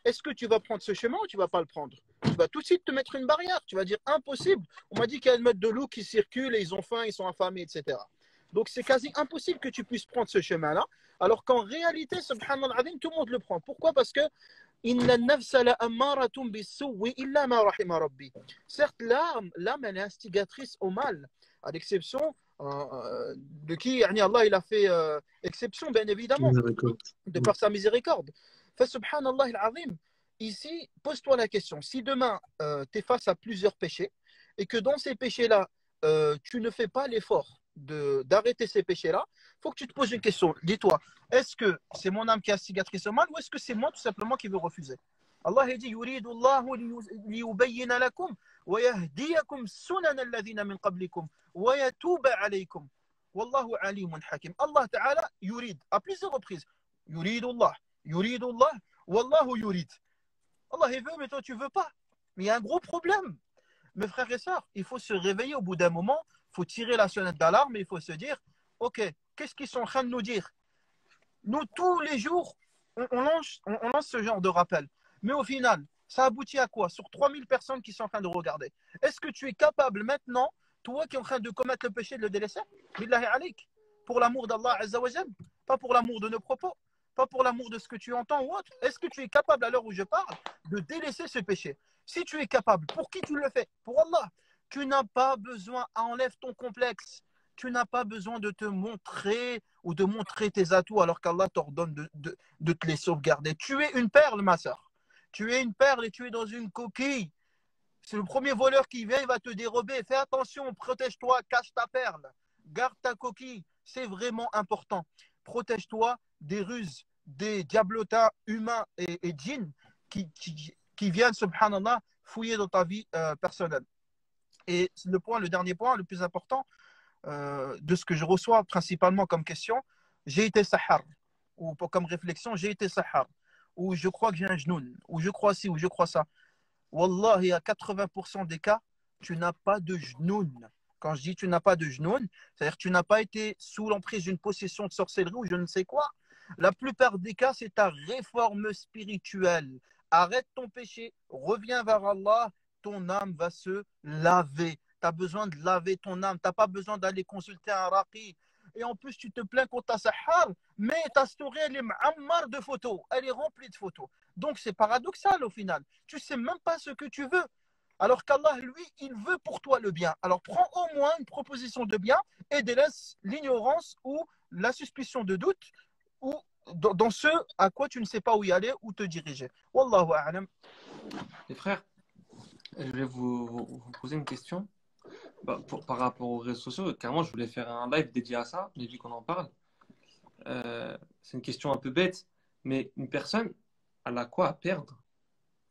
est-ce que tu vas prendre ce chemin ou tu ne vas pas le prendre? Tu vas tout de suite te mettre une barrière. Tu vas dire impossible. On m'a dit qu'il y a une meute de loups qui circule et ils ont faim, ils sont affamés, etc. Donc c'est quasi impossible que tu puisses prendre ce chemin-là. Alors qu'en réalité, subhanallah, tout le monde le prend. Pourquoi? Parce que certes, l'âme, elle est instigatrice au mal, à l'exception de qui Allah il a fait exception, bien évidemment, Miséricorde. de par sa miséricorde. Subhanallah al-Azim, ici, pose-toi la question. Si demain, tu es face à plusieurs péchés et que dans ces péchés-là, tu ne fais pas l'effort d'arrêter ces péchés-là, il faut que tu te poses une question. Dis-toi, est-ce que c'est mon âme qui est instigatrice au mal ou est-ce que c'est moi tout simplement qui veux refuser? Allah a dit يريد الله ليبين لكم ويهديكم سنن الذين من قبلكم ويتوب عليكم والله عليم حكيم. Allah Ta'ala yurid à plusieurs reprises. يريد الله والله يريد. Allah il veut mais toi tu veux pas. Mais il y a un gros problème. Mes frères et sœurs, il faut se réveiller au bout d'un moment, il faut tirer la sonnette d'alarme et il faut se dire, ok, qu'est-ce qu'ils sont en train de nous dire? Nous, tous les jours, on lance ce genre de rappel. Mais au final, ça aboutit à quoi? Sur 3000 personnes qui sont en train de regarder. Est-ce que tu es capable maintenant, toi qui es en train de commettre le péché, de le délaisser? Billahi alik. Pour l'amour d'Allah Azza wa Jal, pas pour l'amour de nos propos, pas pour l'amour de ce que tu entends ou autre. Est-ce que tu es capable, à l'heure où je parle, de délaisser ce péché? Si tu es capable, pour qui tu le fais? Pour Allah. Tu n'as pas besoin, enlève ton complexe. Tu n'as pas besoin de te montrer ou de montrer tes atouts alors qu'Allah t'ordonne de te les sauvegarder. Tu es une perle, ma soeur. Tu es une perle et tu es dans une coquille. C'est le premier voleur qui vient, il va te dérober. Fais attention, protège-toi, cache ta perle, garde ta coquille. C'est vraiment important. Protège-toi des ruses, des diablotins humains et djinns qui viennent, subhanallah, fouiller dans ta vie personnelle. Et le dernier point, le plus important, de ce que je reçois principalement comme question, j'ai été sahar, ou comme réflexion, j'ai été sahar, ou je crois que j'ai un genoun, ou je crois ci, ou je crois ça. Wallahi, à 80% des cas, tu n'as pas de genoun. Quand je dis tu n'as pas de genoun, c'est-à-dire que tu n'as pas été sous l'emprise d'une possession de sorcellerie ou je ne sais quoi. La plupart des cas, c'est ta réforme spirituelle. Arrête ton péché, reviens vers Allah, ton âme va se laver. Tu as besoin de laver ton âme. Tu n'as pas besoin d'aller consulter un raqi. Et en plus, tu te plains contre ta sahar, mais ta story, elle est m'ammar de photos. Elle est remplie de photos. Donc, c'est paradoxal au final. Tu ne sais même pas ce que tu veux. Alors qu'Allah, lui, il veut pour toi le bien. Alors, prends au moins une proposition de bien et délaisse l'ignorance ou la suspicion de doute ou dans ce à quoi tu ne sais pas où y aller, où te diriger. Wallahu a'lam. Les frères, je voulais vous poser une question. Par rapport aux réseaux sociaux, carrément, je voulais faire un live dédié à ça, mais vu qu'on en parle, c'est une question un peu bête, mais une personne, elle a quoi à perdre?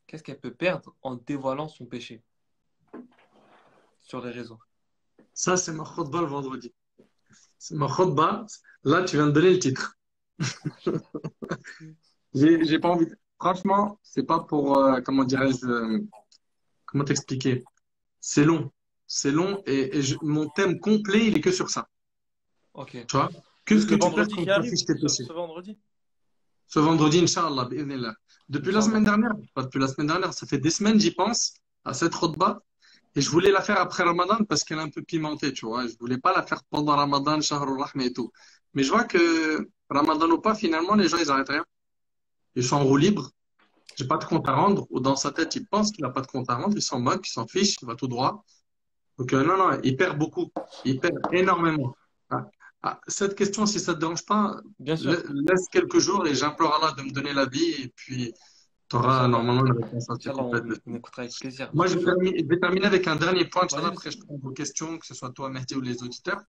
Qu'est-ce qu'elle peut perdre en dévoilant son péché sur les réseaux? Ça, c'est ma khutba le vendredi. C'est ma khutba. Là, tu viens de donner le titre. J'ai pas envie. Franchement, c'est pas pour, comment dirais-je, comment t'expliquer? C'est long. C'est long et mon thème complet, il est que sur ça. Ok. Tu vois? Qu'est-ce que Le tu perds vendredi quand qui tu arrive, affiches tes péchés? ce vendredi? Ce vendredi, Inch'Allah, bi'idhnillah. Depuis la Inch'Allah. semaine dernière, pas depuis la semaine dernière, ça fait des semaines, j'y pense, à cette khutba. Et je voulais la faire après Ramadan parce qu'elle est un peu pimentée, tu vois. Je voulais pas la faire pendant Ramadan, Shahrul Rahma et tout. Mais je vois que Ramadan ou pas, finalement, les gens, ils arrêtent rien. Ils sont en roue libre. J'ai pas de compte à rendre. Ou dans sa tête, il pense qu'il a pas de compte à rendre. Il s'en moque, il s'en fiche, il va tout droit. Donc, non, non, il perd beaucoup. Il perd énormément. Ah, cette question, si ça te dérange pas, Bien sûr. laisse quelques jours et j'implore Allah de me donner la vie et puis tu auras Inch'Allah. normalement une réponse assez Inch'Allah, complète. on écoutera avec plaisir. Moi, je vais terminer avec un dernier point, Vas-y, Inch'Allah, vas-y. après je prends vos questions, que ce soit toi, Mehdi, ou les auditeurs.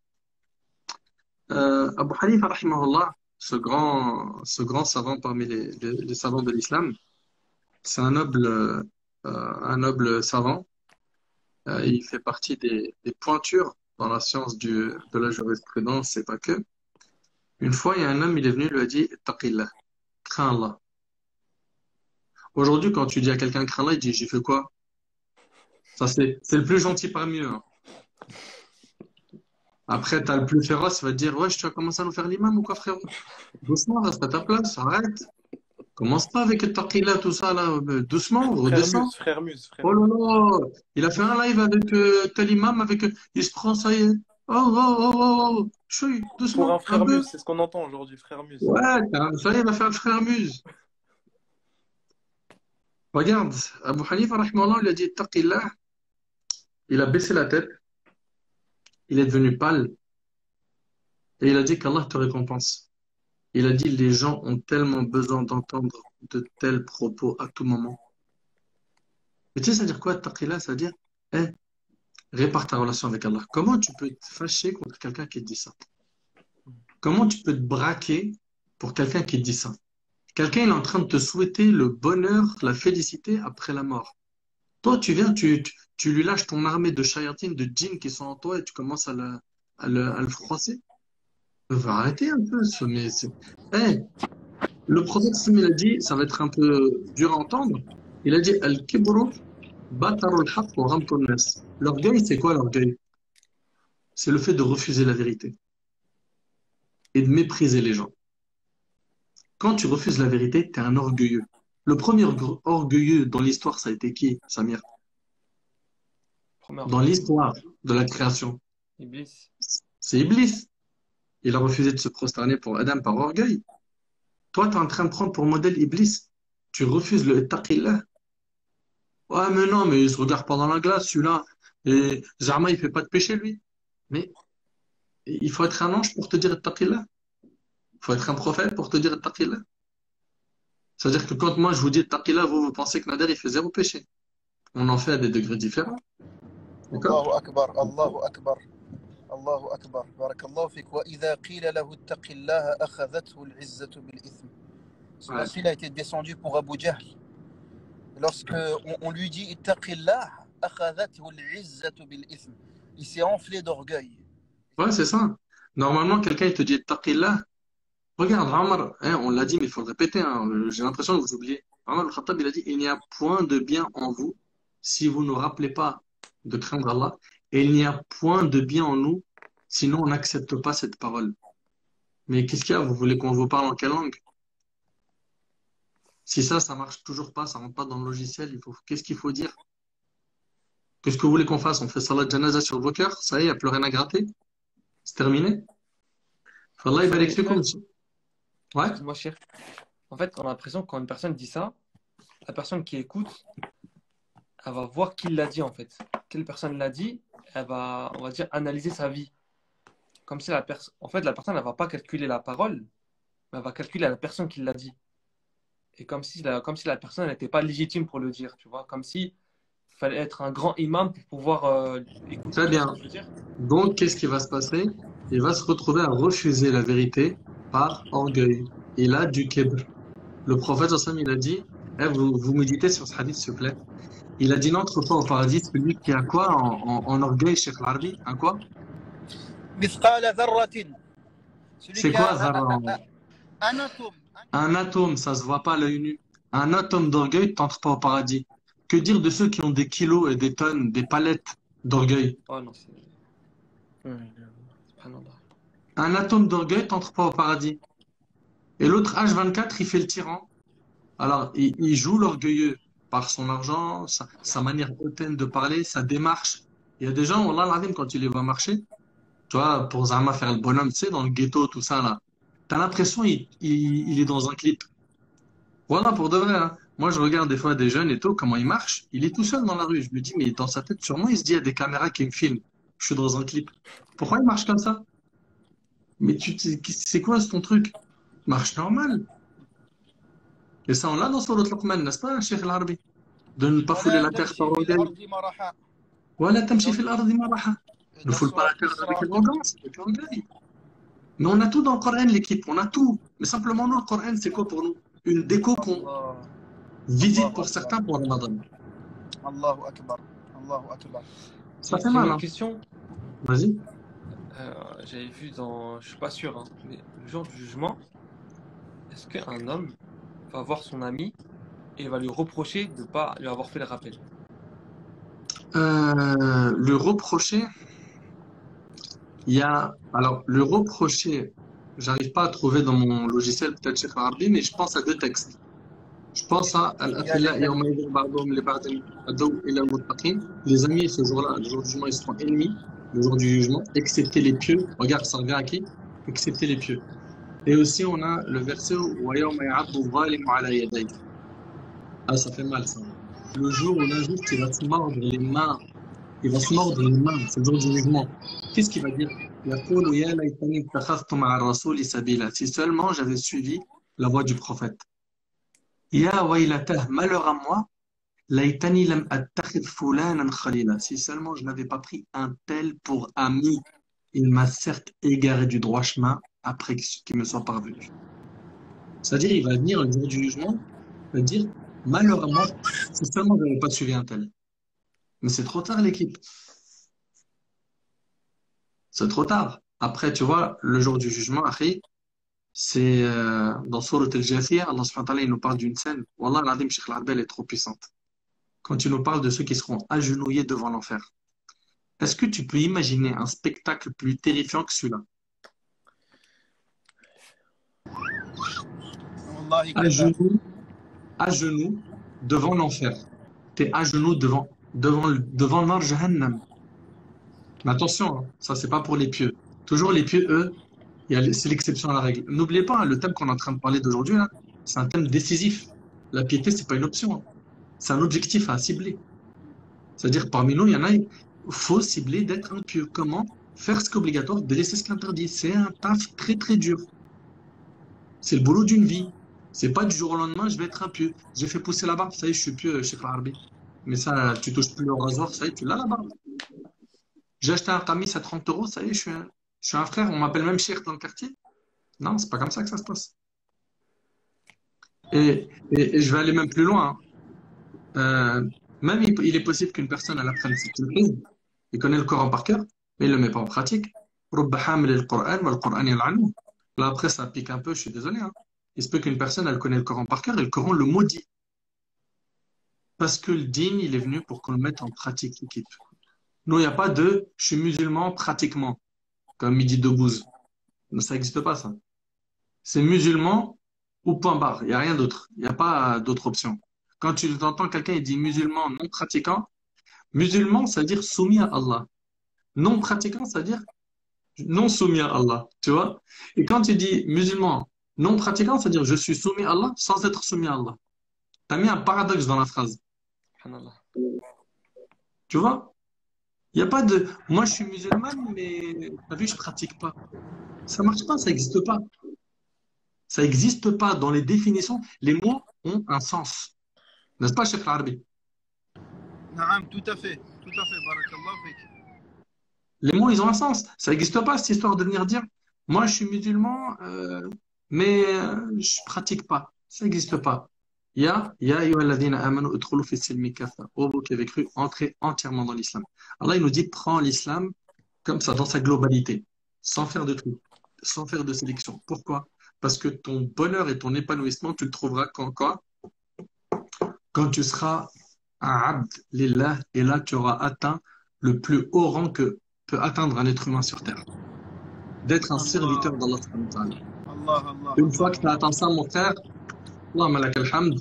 Abu Hanifa, rahimahullah, ce grand savant parmi les savants de l'islam, c'est un noble savant. Il fait partie des pointures dans la science de la jurisprudence, c'est pas que. Une fois, il y a un homme, il est venu, il lui a dit, Taqillah, crains Allah. Aujourd'hui, quand tu dis à quelqu'un crains Allah, il dit, j'ai fait quoi? Ça, c'est le plus gentil parmi eux, hein. Après, t'as le plus féroce, il va te dire, ouais, tu vas commencer à nous faire l'imam ou quoi, frérot? Doucement, reste à ta place, arrête. Commence pas avec le taqillah, tout ça, là. Doucement, Frère redescends. Muse, frère Muse, frère Oh là Muse. là, il a fait un live avec tel imam, il se prend, ça y est. Oh, oh, oh, oh, oh. Chouï, Pour un doucement, un frère peu. Muse, c'est ce qu'on entend aujourd'hui, frère Muse. Ouais, ça y est, il va faire le frère Muse. Regarde, Abu Hanifa, rahimahullah, il a dit, taqillah. Il a baissé la tête, il est devenu pâle, et il a dit qu'Allah te récompense. Il a dit, les gens ont tellement besoin d'entendre de tels propos à tout moment. Mais tu sais, ça veut dire quoi, taqillah? Ça veut dire, eh, répare ta relation avec Allah. Comment tu peux te fâcher contre quelqu'un qui te dit ça? Comment tu peux te braquer pour quelqu'un qui te dit ça? Quelqu'un il est en train de te souhaiter le bonheur, la félicité après la mort. Toi, tu viens, tu lui lâches ton armée de shayatines, de djinns qui sont en toi et tu commences à le froisser. Va arrêter un peu. Eh, le prophète, Sim, il a dit, ça va être un peu dur à entendre. Il a dit, Al-kibru batarul haqq wa ghamtun nas. L'orgueil, c'est quoi l'orgueil? C'est le fait de refuser la vérité et de mépriser les gens. Quand tu refuses la vérité, tu es un orgueilleux. Le premier orgueilleux dans l'histoire, ça a été qui, Samir? Première Dans fois. l'histoire de la création, Iblis. c'est Iblis. Il a refusé de se prosterner pour Adam par orgueil. Toi, tu es en train de prendre pour modèle Iblis. Tu refuses le taqillah. Ouais, mais non, mais il se regarde pas dans la glace, celui-là. Et Zama, il fait pas de péché, lui. Mais il faut être un ange pour te dire ittaqillah. Il faut être un prophète pour te dire ittaqillah. C'est-à-dire que quand moi je vous dis ittaqillah, vous pensez que Nader il fait zéro péché. On en fait à des degrés différents. D'accord? الله أكبر الله أكبر الله أكبر بارك الله فيك وإذا قيل له اتق الله أخذته العزة بالإثم. Ouais. Celui-ci il a été descendu pour Abu Jahl. Lorsque on lui dit ittaqillah أخذته العزة بالإثم. Il s'est enflé d'orgueil. Ouais, c'est ça. Normalement, quelqu'un il te dit ittaqillah. Regarde, Omar, hein, on l'a dit, mais il faut le répéter, hein, j'ai l'impression que vous oubliez. Omar al-Khattab, il a dit, il n'y a point de bien en vous si vous ne rappelez pas de craindre Allah, et il n'y a point de bien en nous, sinon on n'accepte pas cette parole. Mais qu'est-ce qu'il y a? Vous voulez qu'on vous parle en quelle langue? Si ça marche toujours pas, ça rentre pas dans le logiciel, qu'est-ce qu'il faut dire? Qu'est-ce que vous voulez qu'on fasse? On fait salat janaza sur vos cœurs? Ça y est, il n'y a plus rien à gratter? C'est terminé? Fallah, il va l'expliquer. Ouais? Excuse-moi, cher. En fait, on a l'impression que quand une personne dit ça, la personne qui écoute, elle va voir qui l'a dit en fait. Quelle personne l'a dit, elle va, on va dire, analyser sa vie. Comme si en fait, la personne, elle va pas calculer la parole, mais elle va calculer la personne qui l'a dit. Et comme si la personne n'était pas légitime pour le dire, tu vois. Comme si il fallait être un grand imam pour pouvoir écouter. Très Tu vois ce bien. que je veux dire? Donc, qu'est-ce qui va se passer? Il va se retrouver à refuser la vérité par orgueil. Il a du kibr. Le prophète, sallallahu alayhi wa sallam, il a dit, vous méditez sur ce hadith, s'il vous plaît. Il a dit, n'entre pas au paradis celui qui a quoi en orgueil, Cheikh Al-Arbi? Un quoi? مثقال ذرة. Celui C'est qui quoi, a Zara? un atome. Un atome, ça se voit pas à l'œil nu. Un atome d'orgueil, t'entres pas au paradis. Que dire de ceux qui ont des kilos et des tonnes, des palettes d'orgueil? Oh non, c'est. Subhanallah. Un atome d'orgueil, t'entres pas au paradis. Et l'autre H24, il fait le tyran. Alors, il joue l'orgueilleux par son argent, sa manière hautaine de parler, sa démarche. Il y a des gens, wallah al-azim, quand tu les vois marcher, tu vois, pour Zama faire le bonhomme, tu sais, dans le ghetto, tout ça, là. T'as l'impression il est dans un clip. Voilà, pour de vrai, hein. Moi, je regarde des fois des jeunes et tout, comment ils marchent. Il est tout seul dans la rue. Je me dis, mais dans sa tête, sûrement, il se dit, il y a des caméras qui me filment. Je suis dans un clip. Pourquoi il marche comme ça? Mais c'est quoi ton truc? Marche normal. Et ça, on l'a dans Surat Luqman, n'est-ce pas, Cheikh Al-Arbi? De ne pas fouler ولا la terre par تمشي في orgueil. الأرض مرحا. Voilà, tamshi fil ardi maraha. Ne Dans foule pas Surat la terre avec Isra. arrogance, avec orgueil. Mais on a tout dans le Coran, l'équipe, on a tout. Mais simplement, nous, le Coran, c'est quoi pour nous? Une déco qu'on الله visite الله pour أكبر certains pour Ramadan. الله أكبر الله أكبر. Ça fait J'ai mal, une hein. question. Vas-y. J'avais vu dans. Je suis pas sûr, hein, mais le jour du jugement, est-ce qu'un homme va voir son ami et va lui reprocher de ne pas lui avoir fait le rappel? Le reprocher, il y a. Alors, le reprocher, j'arrive pas à trouver dans mon logiciel, peut-être Cheikh Arabi, mais je pense à deux textes. Je pense à Al-Akhilla yawma idhin ba'duhum li ba'din adaw ila al-muttaqin. Les amis, ce jour-là, le jour du jugement, ils seront ennemis, le jour du jugement, excepté les pieux. Regarde, ça revient à qui? Excepté les pieux. Et aussi, on a le verset wa yawma ya'addu adh-dhalimu ala yadayhi. Ah, ça fait mal, ça. Le jour où l'injuste, il va se mordre les mains. Il va se mordre les mains, c'est le jour du jugement. Qu'est-ce qu'il va dire? يقول يا ليتني اتخذت مع الرسول سبيلا. Si seulement j'avais suivi la voie du prophète. Ya waylatah, malheur à moi. Laitani lam attakhidh fulanan khalila. Si seulement je n'avais pas pris un tel pour ami. Il m'a certes égaré du droit chemin après qu'il me soit parvenu. C'est-à-dire, il va venir le jour du jugement, il va dire, malheur à moi, si seulement je n'avais pas suivi un tel. Mais c'est trop tard, l'équipe. C'est trop tard. Après, tu vois, le jour du jugement, Akhi, c'est dans Surat Al-Jathiyah, Allah subhanahu wa ta'ala, il nous parle d'une scène. Wallah, l'Adim Sheikh Al-Arbi, elle est trop puissante. Quand il nous parle de ceux qui seront agenouillés devant l'enfer. Est-ce que tu peux imaginer un spectacle plus terrifiant que celui-là? والله À كذاب. genoux, à genoux, devant l'enfer. T'es à genoux devant le Nar Jahannam. Mais attention, hein, ça c'est pas pour les pieux. Toujours les pieux, eux, c'est l'exception à la règle. N'oubliez pas, hein, le thème qu'on est en train de parler d'aujourd'hui, là, c'est un thème décisif. La piété, c'est pas une option, hein. C'est un objectif à cibler. C'est-à-dire, parmi nous, il y en a, il faut cibler d'être un pieux. Comment? faire ce qui est obligatoire, délaisser ce qui est interdit. C'est un taf très très dur. C'est le boulot d'une vie. C'est pas du jour au lendemain, je vais être un pieux. J'ai fait pousser la barbe, ça y est, je suis pieux, Cheikh Al-Harbi. Mais ça, tu touches plus au rasoir, ça y est, tu l'as la barbe. J'ai acheté un camis à 30 euros, ça y est, je suis un frère, on m'appelle même Cheikh dans le quartier. Non, c'est pas comme ça que ça se passe. Et je vais aller même plus loin. Même il est possible qu'une personne, elle apprenne cette maîtrise, il connaît le Coran par cœur, mais il ne le met pas en pratique. رب حامل القرآن والقرآن يلعنه. Là, après, ça pique un peu, je suis désolé. Hein. Il se peut qu'une personne, elle connaît le Coran par cœur et le Coran le maudit. Parce que le dîn, il est venu pour qu'on le mette en pratique, l'équipe. Non, il n'y a pas de je suis musulman pratiquement, comme Midi Debouze. Non, ça n'existe pas, ça. C'est musulman ou point barre. Il n'y a rien d'autre. Il n'y a pas d'autre option. Quand tu entends quelqu'un, il dit musulman non pratiquant, musulman, ça veut dire soumis à Allah. Non pratiquant, ça veut dire non soumis à Allah. Tu vois? Et quand tu dis musulman non pratiquant, ça veut dire je suis soumis à Allah sans être soumis à Allah. Tu as mis un paradoxe dans la phrase. Subhanallah. Tu vois? Il n'y a pas de moi je suis musulmane, mais t'as vu, je pratique pas. Ça marche pas, ça n'existe pas. Ça n'existe pas. Dans les définitions, les mots ont un sens. N'est-ce pas, Cheikh Al-Harbi? نعم tout à fait بارك الله فيك. Les mots, ils ont un sens. Ça n'existe pas, cette histoire de venir dire, moi, je suis musulman, mais je pratique pas. Ça n'existe pas. Ya ayyuhalladhina amanu udkhulu fi silmi kafa. Oh, vous qui avez cru, entrez entièrement dans l'islam. Allah, il nous dit, prends l'islam comme ça, dans sa globalité, sans faire de trucs, sans faire de sélection. Pourquoi? Parce que ton bonheur et ton épanouissement, tu le trouveras quand quoi? Quand tu seras un abd lillah, et là, tu auras atteint le plus haut rang que peut atteindre un être humain sur terre. D'être un serviteur d'Allah subhanahu wa ta'ala. Une fois que tu as atteint ça, mon frère, Allahumma lakal hamd,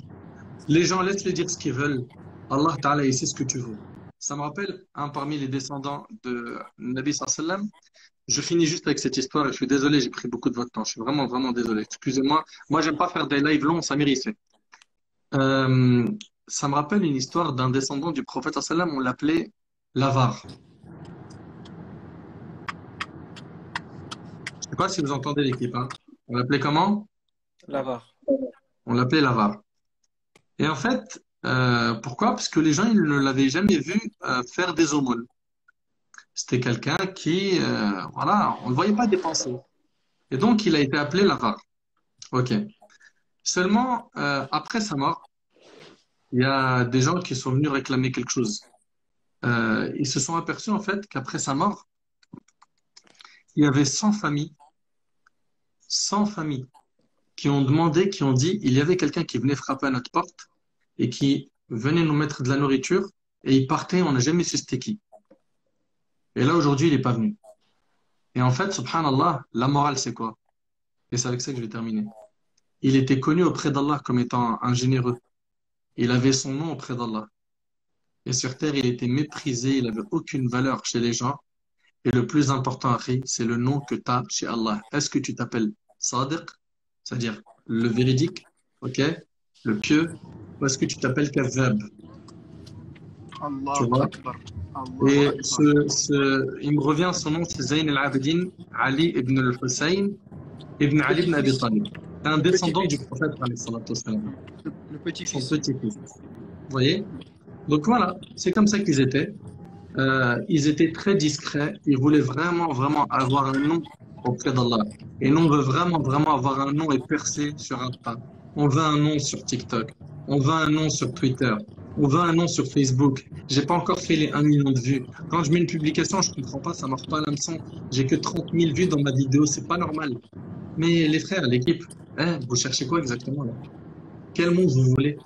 les gens laissent-les dire ce qu'ils veulent. Allah ta'ala, il sait ce que tu veux. Ça me rappelle un parmi les descendants de Nabi sallallahu alayhi wa sallam. Je finis juste avec cette histoire et je suis désolé, j'ai pris beaucoup de votre temps. Je suis vraiment, vraiment désolé. Excusez-moi. Moi, j'aime pas faire des lives longs, ça mérite. Ça me rappelle une histoire d'un descendant du prophète sallallahu alayhi wa sallam, on l'appelait l'avare. Je sais pas si vous entendez l'équipe. Hein. On l'appelait comment? L'avare. On l'appelait l'avare. Et en fait, pourquoi? Parce que les gens, ils ne l'avaient jamais vu faire des aumônes. C'était quelqu'un qui, voilà, on ne le voyait pas dépenser. Et donc, il a été appelé l'avare. Ok. Seulement, après sa mort, il y a des gens qui sont venus réclamer quelque chose. Ils se sont aperçus, en fait, qu'après sa mort, il y avait 100 familles qui ont demandé, qui ont dit, il y avait quelqu'un qui venait frapper à notre porte et qui venait nous mettre de la nourriture et il partait, on n'a jamais su c'était qui. Et là, aujourd'hui, il n'est pas venu. Et en fait, subhanallah, la morale, c'est quoi? Et c'est avec ça que je vais terminer. Il était connu auprès d'Allah comme étant un généreux. Il avait son nom auprès d'Allah. Et sur terre, il était méprisé, il n'avait aucune valeur chez les gens. Et le plus important, Akhi, c'est le nom que tu as chez Allah. Est-ce que tu t'appelles Sadiq, c'est-à-dire le véridique, ok, le pieux, ou est-ce que tu t'appelles Kazzab? Tu vois? Et il me revient, son nom, c'est Zayn al-Abidin, Ali ibn al-Hussein, ibn Ali ibn Abi Talib. C'est un descendant du prophète, le petit-fils. Son petit-fils. Vous voyez? Donc voilà, c'est comme ça qu'ils étaient. Ils étaient très discrets. Ils voulaient vraiment, vraiment avoir un nom auprès d'Allah. Et nous, on veut vraiment, vraiment avoir un nom et percer sur Insta. On veut un nom sur TikTok. On veut un nom sur Twitter. On veut un nom sur Facebook. J'ai pas encore fait les 1 million de vues. Quand je mets une publication, je comprends pas, ça marche pas à l'hameçon. J'ai que 30 000 vues dans ma vidéo, c'est pas normal. Mais les frères, l'équipe, vous cherchez quoi exactement là? Quel nom vous voulez?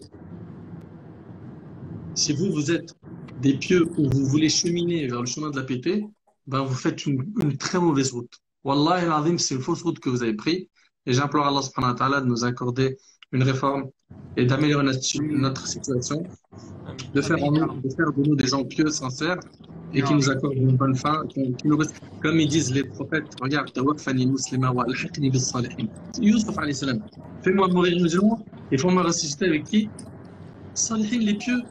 Si vous êtes des pieux ou vous voulez cheminer vers le chemin de la piété, ben vous faites une très mauvaise route. Wallahi al-azim, c'est une fausse route que vous avez prise. Et j'implore Allah subhanahu wa ta'ala de nous accorder une réforme et d'améliorer notre situation, de faire de nous des gens pieux, sincères, et qui nous accordent une bonne fin. Comme ils disent les prophètes, regarde, tawaffani muslima wa alhaqni bis salihin. Yusuf alayhi salam, fais-moi mourir musulman et fais-moi ressusciter avec qui? Salihin, les pieux.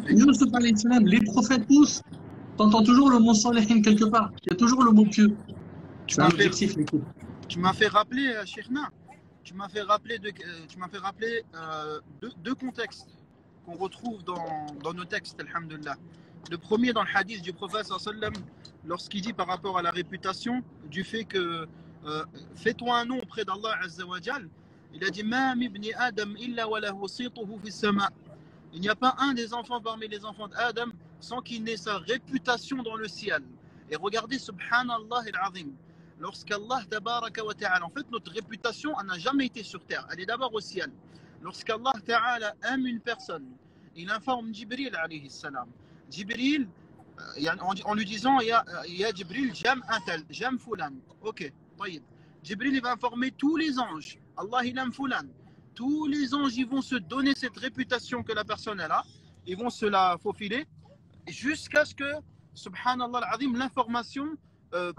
Yusuf alayhi salam, les prophètes tous. T'entends toujours le mot salihin quelque part. Il y a toujours le mot pieux. Tu C'est un m'as fait, objectif, l'équipe. tu m'as fait rappeler, Cheikhna, tu m'as fait rappeler deux contextes qu'on retrouve dans nos textes, alhamdulillah. Le premier dans le hadith du prophète sallam, lorsqu'il dit par rapport à la réputation, du fait que fais-toi un nom auprès d'Allah Azza wa Jal, il a dit Ma mibni Adam illa wa lahu situhu fi sama. Il n'y a pas un des enfants parmi les enfants d'Adam sans qu'il n'ait sa réputation dans le ciel. Et regardez, subhanallah al-azim, lorsqu'Allah tabaraka wa ta'ala, en fait notre réputation elle n'a jamais été sur terre, elle est d'abord au ciel. Lorsqu'Allah ta'ala aime une personne, il informe Jibril alayhi salam. Jibril, en lui disant il y a Jibril, j'aime un tel, j'aime Fulan. Ok, طيب. Jibril il va informer tous les anges, Allah il aime Fulan. Tous les anges ils vont se donner cette réputation que la personne elle a, ils vont se la faufiler jusqu'à ce que, subhanallah al-azim, l'information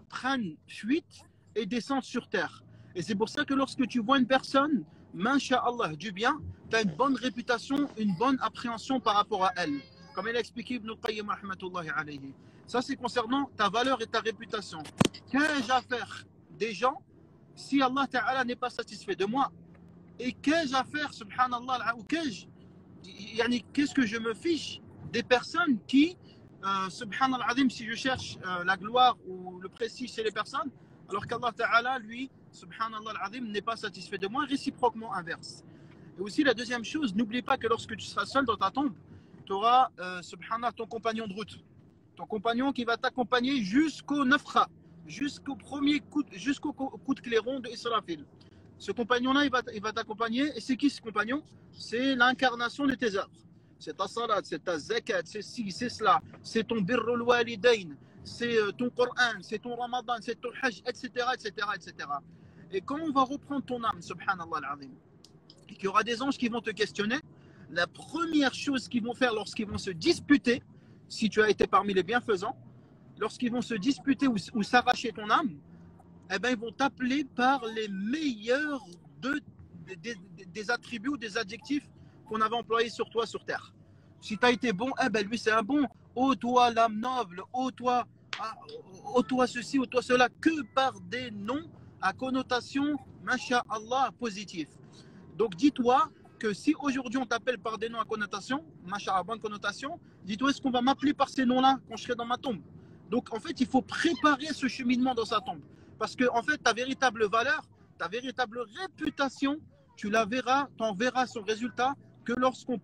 prenne fuite et descende sur terre. Et c'est pour ça que lorsque tu vois une personne, masha'Allah, du bien, tu as une bonne réputation, une bonne appréhension par rapport à elle. Comme il a expliqué Ibn al-Qayyim rahmatullahi alayhi. Ça c'est concernant ta valeur et ta réputation. Qu'ai-je à faire des gens si Allah Ta'ala n'est pas satisfait de moi? Et qu'ai-je à faire, subhanallah, ou qu'est-ce que je me fiche des personnes qui, subhanallah, si je cherche la gloire ou le prestige chez les personnes, alors qu'Allah Ta'ala, lui, subhanallah, n'est pas satisfait de moi, réciproquement inverse. Et aussi, la deuxième chose, n'oublie pas que lorsque tu seras seul dans ta tombe, tu auras, subhanallah, ton compagnon de route. Ton compagnon qui va t'accompagner jusqu'au nafra, jusqu'au coup de clairon de Israfil. Ce compagnon-là, il va t'accompagner. Et c'est qui ce compagnon? C'est l'incarnation de tes œuvres. C'est ta salat, c'est ta zakat, c'est ci, c'est cela. C'est ton birrul walidain, c'est ton Coran, c'est ton Ramadan, c'est ton Hajj, etc., etc., etc. Et quand on va reprendre ton âme, subhanallah al-azim, et qu'il y aura des anges qui vont te questionner, la première chose qu'ils vont faire lorsqu'ils vont se disputer, si tu as été parmi les bienfaisants, lorsqu'ils vont se disputer ou s'arracher ton âme, eh ben, ils vont t'appeler par les meilleurs des attributs ou des adjectifs qu'on avait employés sur toi sur terre. Si tu as été bon, eh ben, lui c'est un bon. Oh toi l'âme noble, oh toi ceci, oh toi cela, que par des noms à connotation, masha'Allah, positif. Donc dis-toi que si aujourd'hui on t'appelle par des noms à connotation, masha'Allah, bonne connotation, dis-toi est-ce qu'on va m'appeler par ces noms-là quand je serai dans ma tombe? Donc en fait il faut préparer ce cheminement dans sa tombe. Parce que en fait, ta véritable valeur, ta véritable réputation, tu la verras, tu en verras son résultat que lorsqu'on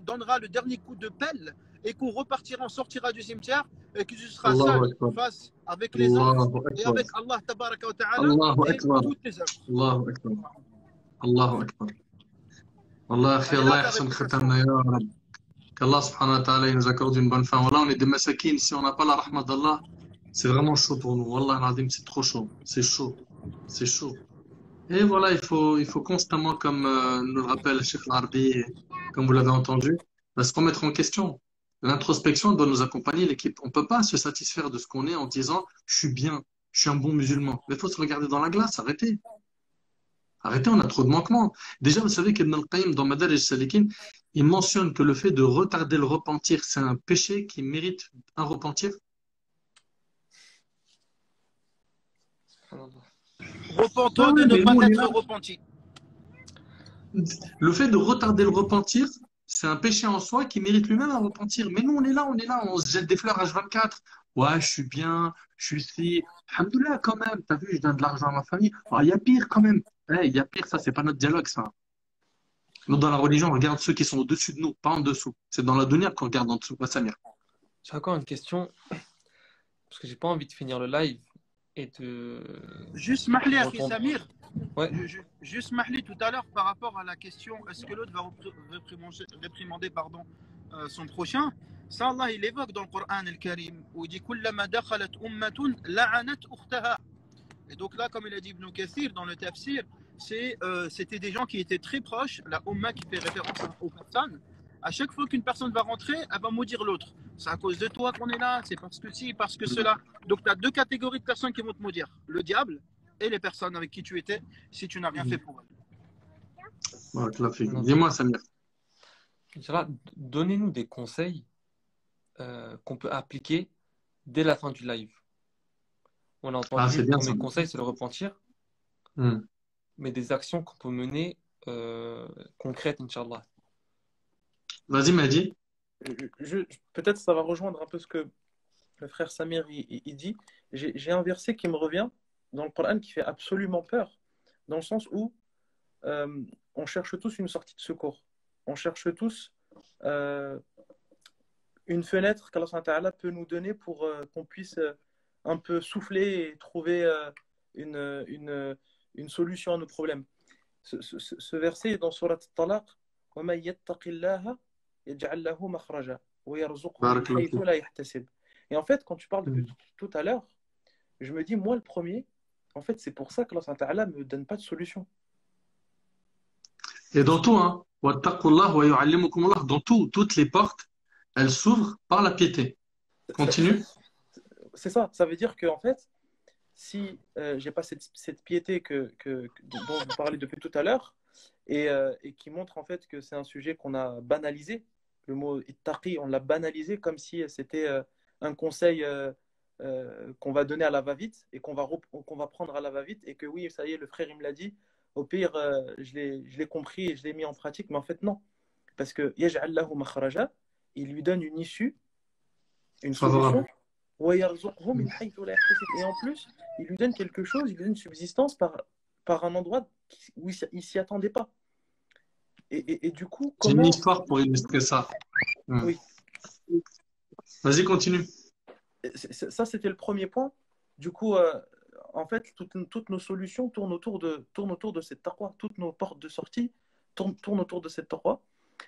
donnera le dernier coup de pelle et qu'on repartira, on sortira du cimetière et que tu seras seul face avec les anges et avec Allah tabaraka wa ta'ala et toutes tes œuvres. Allahu Akbar. Allahu Akbar. Allah yahsan khatamna ya Rab. Qu'Allah subhanahu wa ta'ala il nous accorde une bonne fin. Voilà, on est des masakin. Si on n'a pas la rahma d'Allah, c'est vraiment chaud pour nous. Wallah al-azim, c'est trop chaud. C'est chaud. C'est chaud. Et voilà, il faut constamment, comme nous le rappelle le Cheikh Larbi, comme vous l'avez entendu, se remettre en question. L'introspection doit nous accompagner, l'équipe. On ne peut pas se satisfaire de ce qu'on est en disant je suis bien, je suis un bon musulman. Mais il faut se regarder dans la glace, arrêtez. Arrêtez, on a trop de manquements. Déjà, vous savez qu'Ibn al-Qayyim, dans Madarij al-Salikin, il mentionne que le fait de retarder le repentir, c'est un péché qui mérite un repentir. Repentant de ne pas être repenti. Le fait de retarder le repentir, c'est un péché en soi qui mérite lui-même un repentir. Mais nous, on est là, on se jette des fleurs H24. Ouais, je suis bien, je suis ici. Alhamdoulilah, quand même, t'as vu, je donne de l'argent à ma famille. Il y a pire quand même. Il y a pire, ça, c'est pas notre dialogue, ça. Nous, dans la religion, on regarde ceux qui sont au-dessus de nous, pas en dessous. C'est dans la dunya qu'on regarde en dessous. Samir. J'ai encore une question, parce que j'ai pas envie de finir le live et de... Juste Mahli, Akhi Samir. Ouais. Juste Mahli, tout à l'heure, par rapport à la question est-ce que l'autre va réprimander son prochain, ça, Allah, il évoque dans le Coran al-Karim, où il dit Kullama dakhalat ummatun la'anat ukhtaha. Et donc là, comme il a dit Ibn Kathir dans le tafsir, c'était des gens qui étaient très proches, la Ummah qui fait référence aux personnes. À chaque fois qu'une personne va rentrer, elle va maudire l'autre. C'est à cause de toi qu'on est là, c'est parce que ci, parce que cela. Donc tu as deux catégories de personnes qui vont te maudire. Le diable et les personnes avec qui tu étais si tu n'as rien fait pour elles. Dis-moi, Samir. Donnez-nous des conseils qu'on peut appliquer dès la fin du live. On a Ah, entendu, c'est le bien ça. premier conseil, c'est le repentir, Hmm. mais des actions qu'on peut mener concrètes, Inch'Allah. Vas-y, Mehdi. Peut-être ça va rejoindre un peu ce que le frère Samir il dit. J'ai un verset qui me revient dans le Coran qui fait absolument peur, dans le sens où on cherche tous une sortie de secours. On cherche tous une fenêtre qu'Allah Subhanahu wa Ta'ala peut nous donner pour qu'on puisse un peu souffler et trouver une solution à nos problèmes. Ce verset est dans Surat Talaq. وَمَن يَتَّقِ اللَّهَ يَجْعَل لَّهُ مَخْرَجًا وَيَرْزُقْهُ مِنْ Barakallahu حَيْثُ fik. لَا يَحْتَسِبُ. Et en fait, quand tu parles depuis Hmm. tout à l'heure, je me dis, moi le premier, en fait, c'est pour ça que Allah Subhanahu wa Ta'ala ne me donne pas de solution. Et dans tout, hein, wattaqullah wa yu'allimukumullah, dans tout, toutes les portes, elles s'ouvrent par la piété. Continue. C'est ça, ça veut dire que en fait, si j'ai pas cette piété dont vous parlez depuis tout à l'heure et qui montre en fait que c'est un sujet qu'on a banalisé, le mot ittaqi, on l'a banalisé comme si c'était un conseil qu'on va donner à la va-vite et qu'on va prendre à la va-vite et que oui, ça y est, le frère il me l'a dit, au pire je l'ai compris et je l'ai mis en pratique, mais en fait non, parce que yaj'al lahu makhraja, il lui donne une issue, une solution. Favorable. Et en plus, il lui donne quelque chose, il lui donne une subsistance par un endroit où il ne s'y attendait pas. Et du coup, J'ai une comment... histoire pour illustrer ça. Hmm. Oui, Vas-y, continue. ça c'était le premier point. Du coup, en fait, toutes nos solutions tournent autour de cette taqwa. Toutes nos portes de sortie tournent autour de cette taqwa.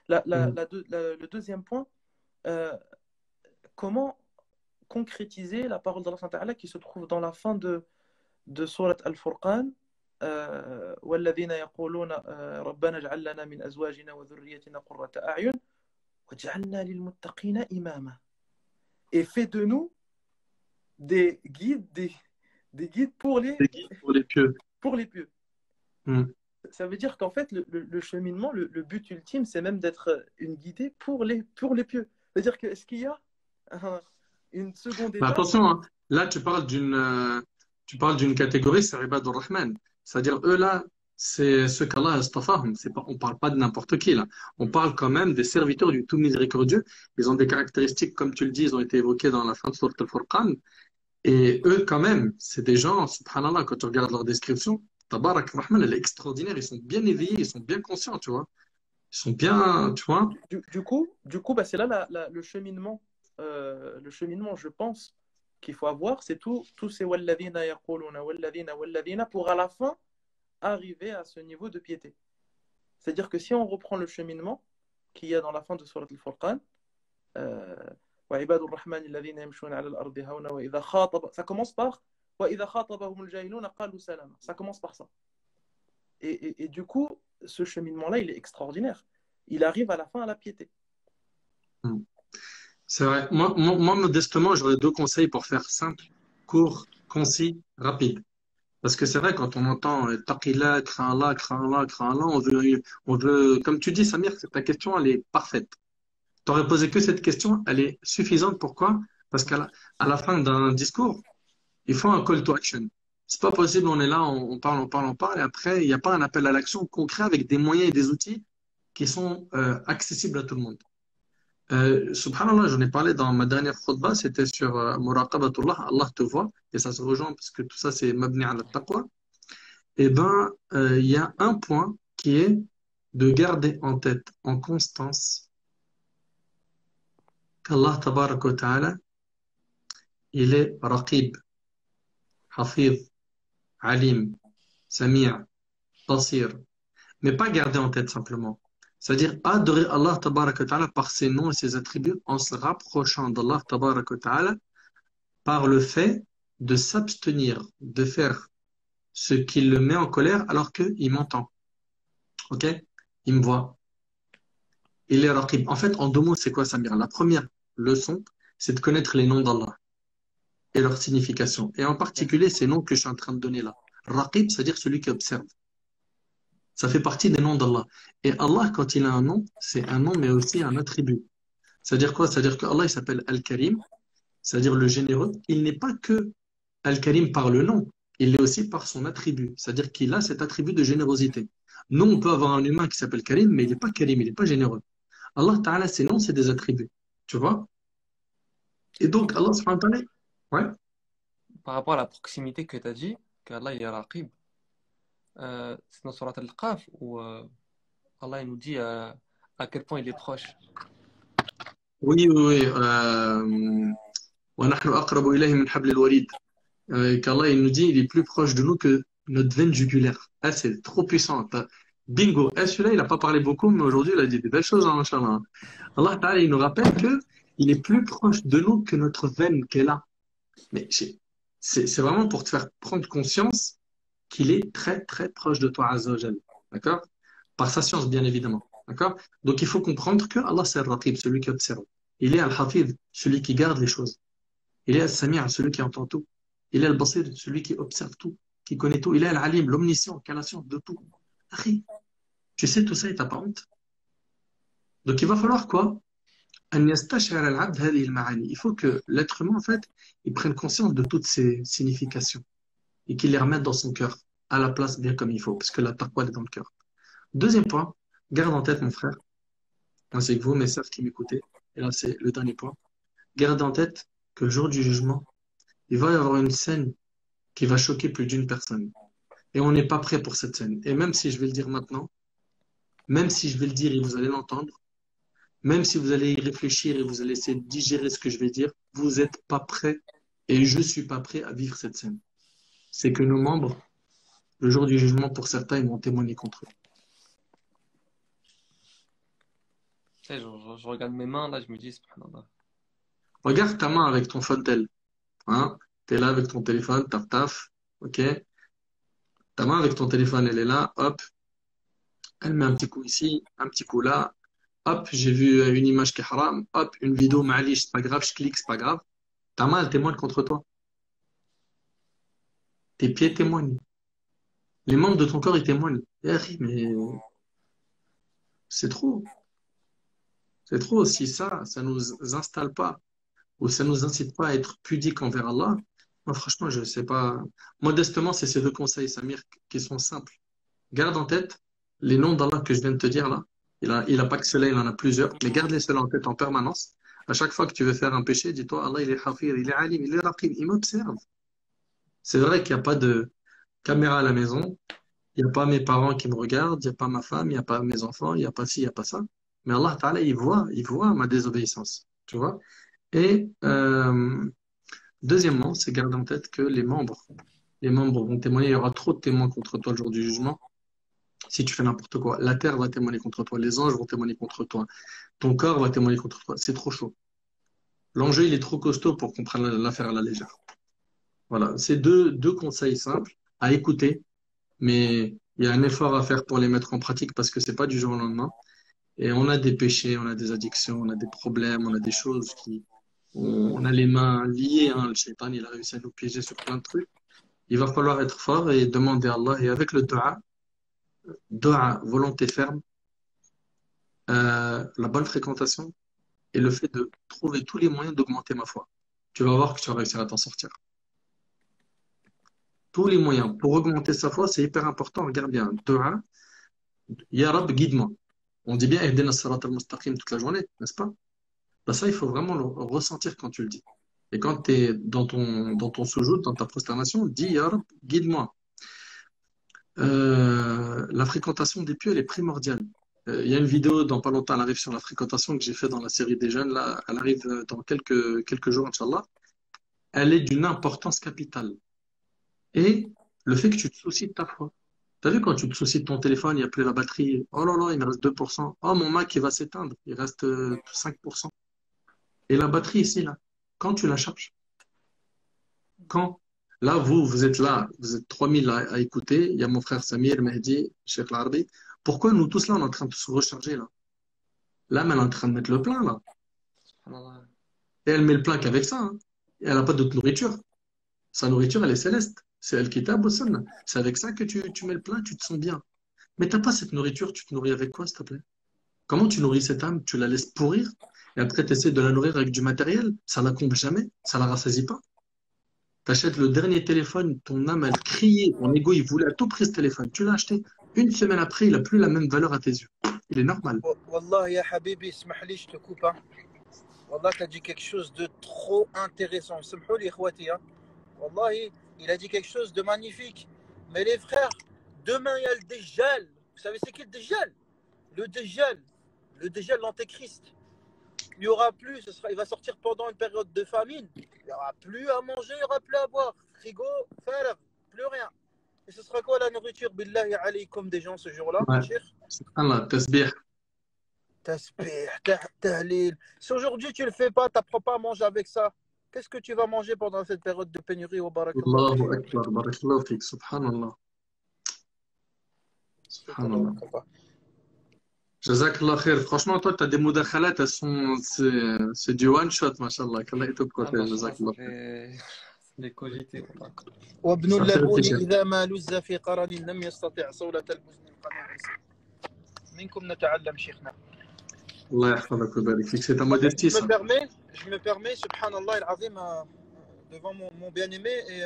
Hmm. Le deuxième point, comment concrétiser la parole d'Allah Subhanahu wa Ta'ala qui se trouve dans la fin de Surat Al-Furqan. والذين يقولون ربنا اجعل لنا من أزواجنا وذريتنا قرة أعين وجعلنا للمتقين إماما. Et fais de nous des guides, des guides pour Des guides pour les pieux. les pieux. Hmm. Ça veut dire qu'en fait, le cheminement, le but ultime, c'est même d'être une guidée pour les pieux. C'est-à-dire que est-ce qu'il y a une seconde Mais étape? attention, hein, là, tu parles d'une catégorie, c'est Ibadur Rahman. C'est-à-dire, eux, là, c'est ceux qu'Allah a astafahum. C'est pas, on parle pas de n'importe qui, là. On parle quand même des serviteurs du tout miséricordieux. Ils ont des caractéristiques, comme tu le dis, ils ont été évoqués dans la fin de Sourate Al-Furqan. Et eux, quand même, c'est des gens, subhanallah, quand tu regardes leur description, Tabarak Rahman, elle est extraordinaire. Ils sont bien éveillés, ils sont bien conscients, tu vois. Ils sont bien, tu vois. Du coup bah, c'est là le cheminement, je pense, qu'il faut avoir, c'est tous ces walladhina yaquluna, walladhina, pour à la fin arriver à ce niveau de piété. C'est-à-dire que si on reprend le cheminement qu'il y a dans la fin de Surat Al-Furqan, وعباد الرحمن الذين يمشون على الأرض هونا وإذا خاطب, ça commence par وإذا خاطبهم الجاهلون قالوا سلاما. Ça commence par ça. Et du coup, ce cheminement-là, il est extraordinaire. Il arrive à la fin à la piété. C'est vrai. Moi, modestement, j'aurais deux conseils pour faire simple, court, concis, rapide. Parce que c'est vrai, quand on entend Taqillah, crains Allah, crains Allah, crains Allah, on veut, comme tu dis, Samir, ta question, elle est parfaite. T'aurais posé que cette question, elle est suffisante. Pourquoi? Parce à la fin d'un discours, il faut un call to action. C'est pas possible, on est là, on parle, et après, il n'y a pas un appel à l'action concret avec des moyens et des outils qui sont accessibles à tout le monde. Subhanallah, j'en ai parlé dans ma dernière khutbah, c'était sur Muraqabatullah, Allah te voit, et ça se rejoint parce que tout ça c'est mabni ala taqwa. Eh ben, il y a un point qui est de garder en tête en constance qu'Allah tabarak wa ta'ala, il est raqib, hafiz, alim, samir, basir. Mais pas garder en tête simplement. C'est-à-dire adorer Allah tabarak wa ta'ala par ses noms et ses attributs en se rapprochant d'Allah tabarak wa ta'ala par le fait de s'abstenir de faire ce qui le met en colère alors qu'il m'entend. Ok? Il me voit. Il est raqib. En fait, en deux mots, c'est quoi, Samir? La première leçon, c'est de connaître les noms d'Allah et leur signification. Et en particulier, ces noms que je suis en train de donner là. Raqib, c'est-à-dire celui qui observe. Ça fait partie des noms d'Allah. Et Allah, quand il a un nom, c'est un nom, mais aussi un attribut. C'est-à-dire quoi? C'est-à-dire qu'Allah, il s'appelle Al-Karim. c'est-à-dire le généreux, il n'est pas que Al-Karim par le nom, il l'est aussi par son attribut, c'est-à-dire qu'il a cet attribut de générosité. Nous, on peut avoir un humain qui s'appelle Karim, mais il n'est pas Karim, il n'est pas généreux. Allah Ta'ala, ses noms, c'est des attributs. Tu vois? Et donc, Allah subhanahu wa ta'ala, ouais, Par rapport à la proximité que tu as dit, qu'Allah il est Raqib, c'est dans Surat Al-Qaf où Allah il nous dit à quel point il est proche. oui, oui, oui. وَنَحْنُ أَقْرَبُ إِلَيْهِ مِنْ حَبْلِ الْوَرِيدِ. Qu'Allah, il nous dit, il est plus proche de nous que notre veine jugulaire. Ah, c'est trop puissant. Bingo. Ah, celui-là, il n'a pas parlé beaucoup, mais aujourd'hui, il a dit des belles choses, hein, Inch'Allah. Allah Ta'ala, il nous rappelle que il est plus proche de nous que notre veine qu'elle a. Mais c'est vraiment pour te faire prendre conscience qu'il est très, très proche de toi, Azza wa Jal. D'accord? Par sa science, bien évidemment. D'accord? Donc, il faut comprendre que Allah, c'est Al-Raqib, celui qui observe. Il est Al-Hafid, celui qui garde les choses. Il est Al-Sami', celui qui entend tout. Il est Al-Basir, celui qui observe tout, qui connaît tout. Il est Al-Alim, l'omniscient, qui a la science de tout. Akhi, tu sais tout ça et t'as pas honte. Donc, il va falloir quoi? أن يستشعر العبد هذه المعاني. Il faut que l'être humain, en fait, il prenne conscience de toutes ces significations et qu'il les remette dans son cœur, à la place bien comme il faut, parce que la taqwa elle est dans le cœur. Deuxième point, garde en tête, mon frère, ainsi que vous, mes sœurs qui m'écoutez, et là c'est le dernier point, garde en tête que le jour du jugement, il va y avoir une scène qui va choquer plus d'une personne. Et on n'est pas prêt pour cette scène. Et même si je vais le dire maintenant, même si je vais le dire et vous allez l'entendre, même si vous allez y réfléchir et vous allez essayer de digérer ce que je vais dire, vous n'êtes pas prêt et je ne suis pas prêt à vivre cette scène. C'est que nos membres, le jour du jugement, pour certains, ils vont témoigner contre eux. Tu sais, je regarde mes mains, là, je me dis, subhanallah. Regarde ta main avec ton fontel. Hein? Tu es là avec ton téléphone, taf taf. Ok? Ta main avec ton téléphone, elle est là. Hop. Elle met un petit coup ici, un petit coup là. Hop, j'ai vu une image qui est haram. Hop, une vidéo malice, c'est pas grave, je clique, c'est pas grave. Ta main, elle témoigne contre toi. Tes pieds témoignent. Les membres de ton corps, ils témoignent. Eh, mais c'est trop. C'est trop. Si ça nous installe pas, ou ça nous incite pas à être pudiques envers Allah, moi, franchement, je sais pas. Modestement, c'est ces deux conseils, Samir, qui sont simples. Garde en tête les noms d'Allah que je viens de te dire là. Il a pas que cela, il en a plusieurs, mais garde-les ceux-là en tête en permanence. À chaque fois que tu veux faire un péché, dis-toi, Allah, il est Hafir, il est Alim, il est Raqib, il m'observe. C'est vrai qu'il n'y a pas de caméra à la maison, il n'y a pas mes parents qui me regardent, il n'y a pas ma femme, il n'y a pas mes enfants, il n'y a pas ci, il n'y a pas ça. Mais Allah Ta'ala, il voit ma désobéissance. Tu vois? Et deuxièmement, c'est garder en tête que les membres vont témoigner, il y aura trop de témoins contre toi le jour du jugement. Si tu fais n'importe quoi, la terre va témoigner contre toi, les anges vont témoigner contre toi, ton corps va témoigner contre toi. C'est trop chaud. L'enjeu, il est trop costaud pour qu'on prenne l'affaire à la légère. Voilà, c'est deux conseils simples à écouter, mais il y a un effort à faire pour les mettre en pratique parce que c'est pas du jour au lendemain. Et on a des péchés, on a des addictions, on a des problèmes, on a des choses qui, on a les mains liées, hein. Le shaitan, il a réussi à nous piéger sur plein de trucs. Il va falloir être fort et demander à Allah. Et avec le dua, volonté ferme, la bonne fréquentation et le fait de trouver tous les moyens d'augmenter ma foi. Tu vas voir que tu vas réussir à t'en sortir. Tous les moyens pour augmenter sa foi, c'est hyper important. Regarde bien, dua, Ya Rab, guide-moi. On dit bien Ihdina as-sirat al-mustaqim toute la journée, n'est-ce pas? Bah ça, il faut vraiment le ressentir quand tu le dis. Et quand tu es dans ton sujoud, dans ta prosternation, dis Ya Rab, guide-moi. La fréquentation des pieux, elle est primordiale. Il y a une vidéo dans pas longtemps, elle arrive sur la fréquentation que j'ai fait dans la série des jeunes. Là, elle arrive dans quelques jours, Inch'Allah. Elle est d'une importance capitale. Et le fait que tu te soucies de ta foi. T'as vu quand tu te soucies de ton téléphone, il n'y a plus la batterie. Oh là là, il me reste 2%. Oh, mon Mac, il va s'éteindre. Il reste 5%. Et la batterie ici, là, quand tu la charges, quand là, vous êtes là, vous êtes 3000 à écouter. Il y a mon frère Samir, Mehdi, Cheikh Larbi. Pourquoi nous tous là, on est en train de se recharger là? Là, mais elle est en train de mettre le plein là. Subhanallah. Et elle met le plein qu'avec ça, hein. Et elle n'a pas d'autre nourriture. Sa nourriture, elle est céleste. C'est Al-Kitab wa Sunnah. C'est avec ça que tu mets le plein, tu te sens bien. Mais t'as pas cette nourriture, tu te nourris avec quoi, s'il te plaît? Comment tu nourris cette âme? Tu la laisses pourrir? et après tu essaies de la nourrir avec du matériel, ça la comble jamais, ça la rassasie pas. T'achètes le dernier téléphone, ton âme, elle criait, ton ego, il voulait à tout prix ce téléphone. Tu l'as acheté, une semaine après, il a plus la même valeur à tes yeux. Il est normal. Wallah, ya Habibi, اسمح je te coupe. Hein. Wallah, tu as dit quelque chose de trop intéressant. Samhouli, ikhwati, hein. Wallahi, il a dit quelque chose de magnifique. Mais les frères, demain il y a le Dajjal. Vous savez c'est qui le Dajjal? Le Dajjal, l'antéchrist. Il y aura plus, il va sortir pendant une période de famine. Il n'y aura plus à manger, il n'y aura plus à boire. Frigo, farag, plus rien. Et ce sera quoi la nourriture, billahi alaykum, des gens ce jour-là, Ouais. cher? Subhanallah, tasbih. Tasbih, tahlil. Si aujourd'hui tu ne le fais pas, tu n'apprends pas à manger avec ça, qu'est-ce que tu vas manger pendant cette période de pénurie au barakallahu Allahu fik? Akbar, barakallahu fik, subhanallah. Subhanallah. Jazakallah khair. Franchement, toi, tu as des mudakhalat, c'est du one shot, mashallah. Qu'Allah te protège, jazakallah khair. C'est des cogités. وابن Ça fait اللبون réfléchir. إذا ما لز في قرن لم يستطع صولة البزن القناعس. منكم نتعلم شيخنا. Allah yahfadak wa barik fik. C'est ta modestie, ça. Je me permets, subhanallah al-azim, devant mon bien-aimé et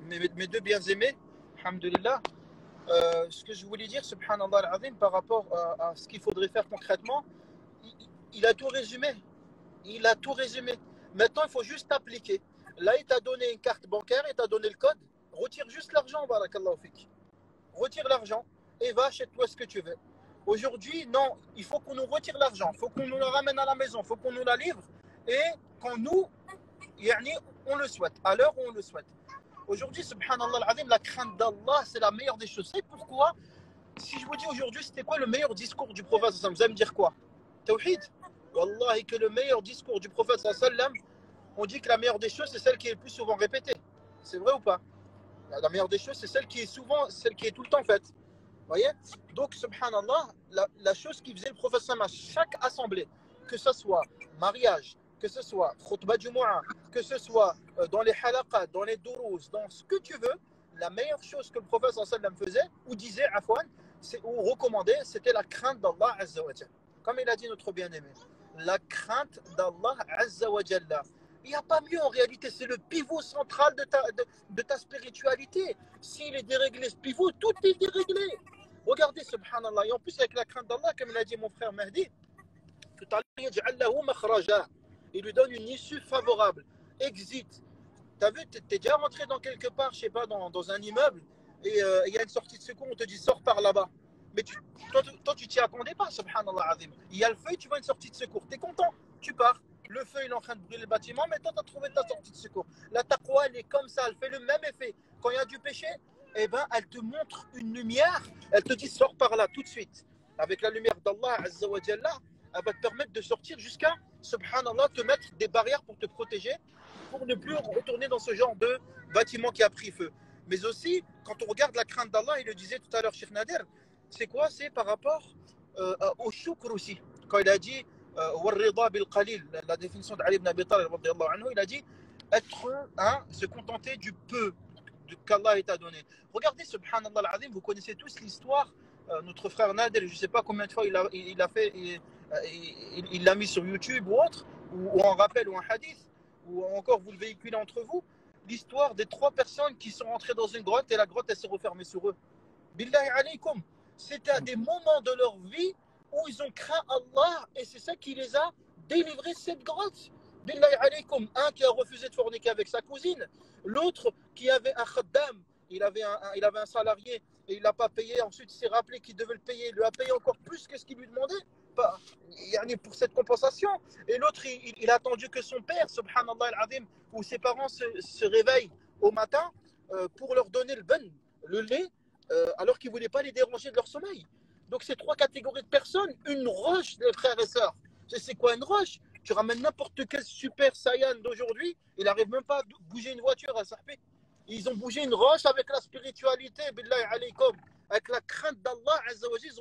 mes deux bien-aimés, alhamdulillah, ce que je voulais dire, subhanallah al-azim, par rapport à ce qu'il faudrait faire concrètement, il a tout résumé. Il a tout résumé. Maintenant, il faut juste appliquer. Là, il t'a donné une carte bancaire, il t'a donné le code. Retire juste l'argent, barakallahu fik. Retire l'argent et va achète-toi ce que tu veux. Aujourd'hui, non, il faut qu'on nous retire l'argent, il faut qu'on nous le ramène à la maison, il faut qu'on nous la livre et qu'on nous, on le souhaite, à l'heure où on le souhaite. Aujourd'hui, subhanallah al-azim, la crainte d'Allah, c'est la meilleure des choses. C'est pourquoi, si je vous dis aujourd'hui, c'était quoi le meilleur discours du prophète, vous allez me dire quoi? Tawhid. Wallahi, que le meilleur discours du prophète, on dit que la meilleure des choses, c'est celle qui est le plus souvent répétée. C'est vrai ou pas? La meilleure des choses, c'est celle qui est souvent, celle qui est tout le temps faite. Vous voyez? Donc, subhanallah, la chose qui faisait le prophète à chaque assemblée, que ce soit mariage, que ce soit khutbah jumu'ah, que ce soit dans les halaqat, dans les durous, dans ce que tu veux, la meilleure chose que le prophète faisait, ou disait, afwan, ou recommandait, c'était la crainte d'Allah Azza wa Jalla. Comme il a dit notre bien-aimé, la crainte d'Allah Azza wa Jalla. Il n'y a pas mieux en réalité, c'est le pivot central de ta spiritualité. S'il est déréglé, ce pivot, tout est déréglé. Regardez, subhanallah, et en plus avec la crainte d'Allah, comme l'a dit mon frère Mahdi, tout à l'heure, il lui donne une issue favorable, exit. Tu as vu, tu es déjà rentré dans quelque part, je sais pas, dans un immeuble, et il y a une sortie de secours, on te dit sors par là-bas. Mais toi, tu t'y attendais pas, subhanallah azim. Il y a le feu, tu vois une sortie de secours, tu es content, tu pars. Le feu, il est en train de brûler le bâtiment, mais toi, tu as trouvé ta sortie de secours. La taqwa, elle est comme ça, elle fait le même effet. Quand il y a du péché, eh ben, elle te montre une lumière, elle te dit sors par là tout de suite. Avec la lumière d'Allah Azza wa Jalla, elle va te permettre de sortir jusqu'à, subhanallah, te mettre des barrières pour te protéger, pour ne plus retourner dans ce genre de bâtiment qui a pris feu. Mais aussi, quand on regarde la crainte d'Allah, il le disait tout à l'heure, Cheikh Nader, c'est quoi? C'est par rapport au shukr aussi. Quand il a dit la définition d'Ali ibn Abi Talib, il a dit se contenter du peu qu'Allah t'a donné. Regardez, subhanallah al-azim, vous connaissez tous l'histoire. Notre frère Nader, je ne sais pas combien de fois il l'a mis sur YouTube ou autre, ou en rappel ou en hadith, ou encore vous le véhiculez entre vous, l'histoire des 3 personnes qui sont rentrées dans une grotte et la grotte elle s'est refermée sur eux. Billahi alaykum, c'était à des moments de leur vie où ils ont craint Allah et c'est ça qui les a délivrés de cette grotte. Billahi alaykum, un qui a refusé de forniquer avec sa cousine, l'autre qui avait un khaddam, il avait un salarié et il l'a pas payé, ensuite il s'est rappelé qu'il devait le payer, il lui a payé encore plus que ce qu'il lui demandait pour cette compensation, et l'autre il a attendu que son père, subhanallah al-azim, ou ses parents se réveillent au matin pour leur donner le lait, alors qu'ils ne voulaient pas les déranger de leur sommeil. Donc ces 3 catégories de personnes, une roche, les frères et sœurs. C'est quoi une roche? Tu ramènes n'importe quel super saiyan d'aujourd'hui, il n'arrive même pas à bouger une voiture à Sahbi. Ils ont bougé une roche avec la spiritualité, billahi alaykum, avec la crainte d'Allah Azza wa Jalla,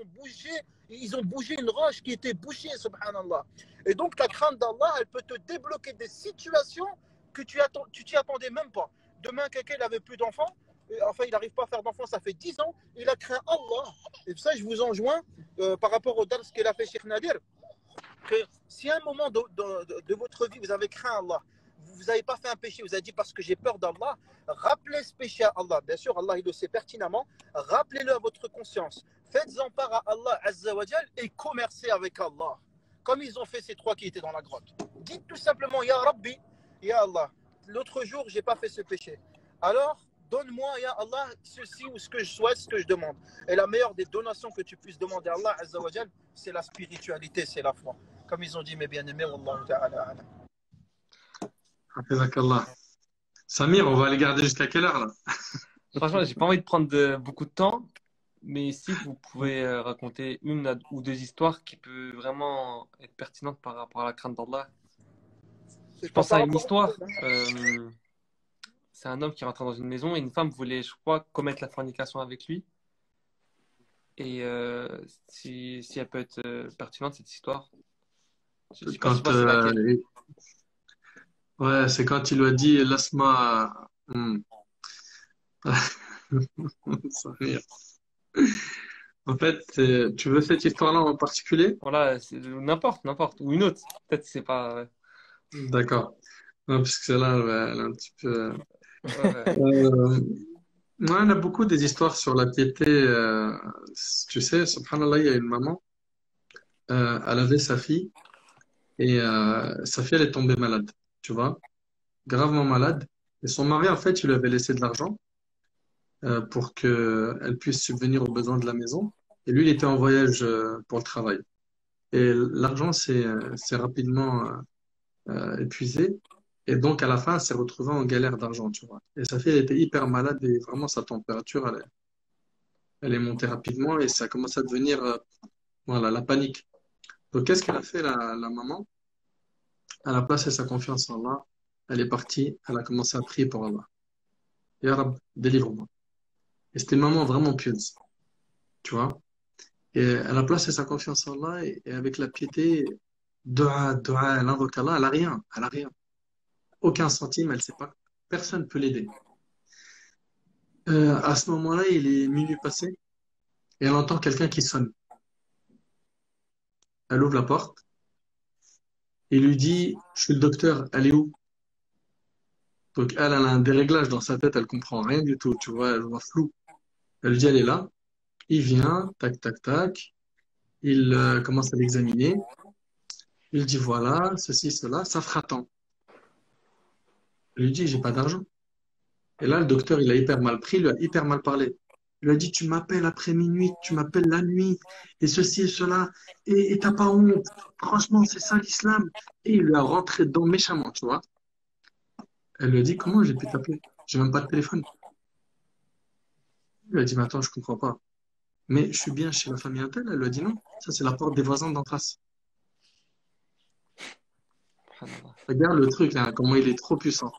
ils ont bougé une roche qui était bouchée, subhanallah. Et donc la crainte d'Allah, elle peut te débloquer des situations que tu t'y attendais même pas. Demain, quelqu'un n'avait plus d'enfants, enfin il n'arrive pas à faire d'enfants, ça fait 10 ans, il a craint Allah. Et ça, je vous enjoins, par rapport au dars qu'il a fait Cheikh Nadir, que si à un moment de votre vie, vous avez craint Allah, vous n'avez pas fait un péché, vous avez dit parce que j'ai peur d'Allah, rappelez ce péché à Allah. Bien sûr, Allah il le sait pertinemment. Rappelez-le à votre conscience. Faites-en part à Allah Azza wa Jal et commercez avec Allah. Comme ils ont fait ces trois qui étaient dans la grotte. Dites tout simplement, Ya Rabbi, Ya Allah, l'autre jour, je n'ai pas fait ce péché. Alors, donne-moi, Ya Allah, ceci ou ce que je souhaite, ce que je demande. Et la meilleure des donations que tu puisses demander à Allah Azza wa Jal, c'est la spiritualité, c'est la foi. Comme ils ont dit mes bien-aimés, Wallahu ta'ala a'lam. Hafizakallah. Samir, on va aller garder jusqu'à quelle heure là? Franchement, j'ai pas envie de prendre beaucoup de temps, mais si vous pouvez raconter une ou deux histoires qui peuvent vraiment être pertinentes par rapport à la crainte d'Allah. Je pense à une histoire. C'est un homme qui rentre dans une maison et une femme voulait, je crois, commettre la fornication avec lui. Et si elle peut être pertinente, cette histoire. Je sais pas si Quand, c'est laquelle. ouais, c'est quand il lui a dit Lasma. Samir. En fait, tu veux cette histoire-là en particulier? Voilà, n'importe. Ou une autre. Peut-être que c'est pas. Ouais. D'accord. Non, parce que celle-là, elle est un petit peu. Ouais. Ouais, on a beaucoup des histoires sur la piété. Tu sais, subhanallah, il y a une maman, elle avait sa fille et sa fille, elle est tombée malade, tu vois, gravement malade. Et son mari, en fait, il lui avait laissé de l'argent pour qu'elle puisse subvenir aux besoins de la maison. Et lui, il était en voyage pour le travail. Et l'argent s'est rapidement épuisé. Et donc, à la fin, elle s'est retrouvée en galère d'argent, tu vois. Et sa fille, elle était hyper malade et vraiment, sa température, elle est montée rapidement et ça commence à devenir voilà, la panique. Donc, qu'est-ce qu'elle a fait, la maman? Elle a placé sa confiance en Allah. Elle est partie. Elle a commencé à prier pour Allah. Ya Rab, délivre-moi. Et c'était une maman vraiment pieuse, tu vois. Et elle a placé sa confiance en Allah et avec la piété, dua, elle invoque Allah. Elle a rien. Elle a rien. Aucun centime, elle sait pas. Personne ne peut l'aider. À ce moment-là, il est minuit passé et elle entend quelqu'un qui sonne. Elle ouvre la porte et lui dit, je suis le docteur, elle est où? Donc elle a un déréglage dans sa tête, elle comprend rien du tout, tu vois, elle voit flou. Elle dit, elle est là. Il vient, tac, tac, tac. Il commence à l'examiner. Il dit, voilà, ceci, cela, ça fera tant. Elle lui dit, j'ai pas d'argent. Et là, le docteur, il a hyper mal pris, il lui a hyper mal parlé. Il lui a dit, tu m'appelles après minuit, tu m'appelles la nuit, et ceci et cela, et t'as pas honte. Franchement, c'est ça l'islam. Et il lui a rentré dedans méchamment, tu vois. Elle lui a dit, comment j'ai pu t'appeler? J'ai même pas de téléphone. Il lui a dit, mais attends, je comprends pas. Mais je suis bien chez la famille Intel. Elle lui a dit, non, ça c'est la porte des voisins d'en face. Subhanallah. Regarde le truc là, comment il est trop puissant.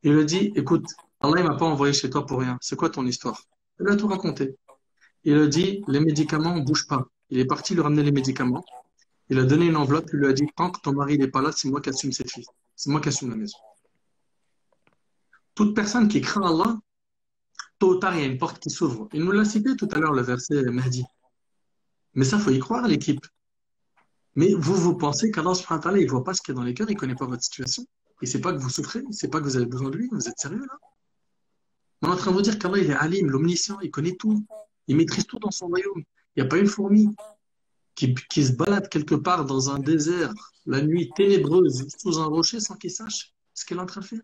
Il lui a dit, écoute, Allah il m'a pas envoyé chez toi pour rien. C'est quoi ton histoire? Elle lui a tout raconté. Il a dit, les médicaments, on bouge pas. Il est parti lui ramener les médicaments. Il a donné une enveloppe. Il lui a dit, tant que ton mari n'est pas là, c'est moi qui assume cette fille. C'est moi qui assume la maison. Toute personne qui craint Allah, tôt ou tard, il y a une porte qui s'ouvre. Il nous l'a cité tout à l'heure, le verset Mahdi. Mais ça, faut y croire, l'équipe. Mais vous pensez qu'Allah, subhanahu wa ta'ala, il voit pas ce qu'il y a dans les cœurs, il connaît pas votre situation. Il sait pas que vous souffrez, il sait pas que vous avez besoin de lui. Vous êtes sérieux, là? On est en train de vous dire qu'Allah, il est alim, l'omniscient, il connaît tout. Il maîtrise tout dans son royaume. Il n'y a pas une fourmi qui se balade quelque part dans un désert, la nuit ténébreuse, sous un rocher, sans qu'il sache ce qu'elle est en train de faire.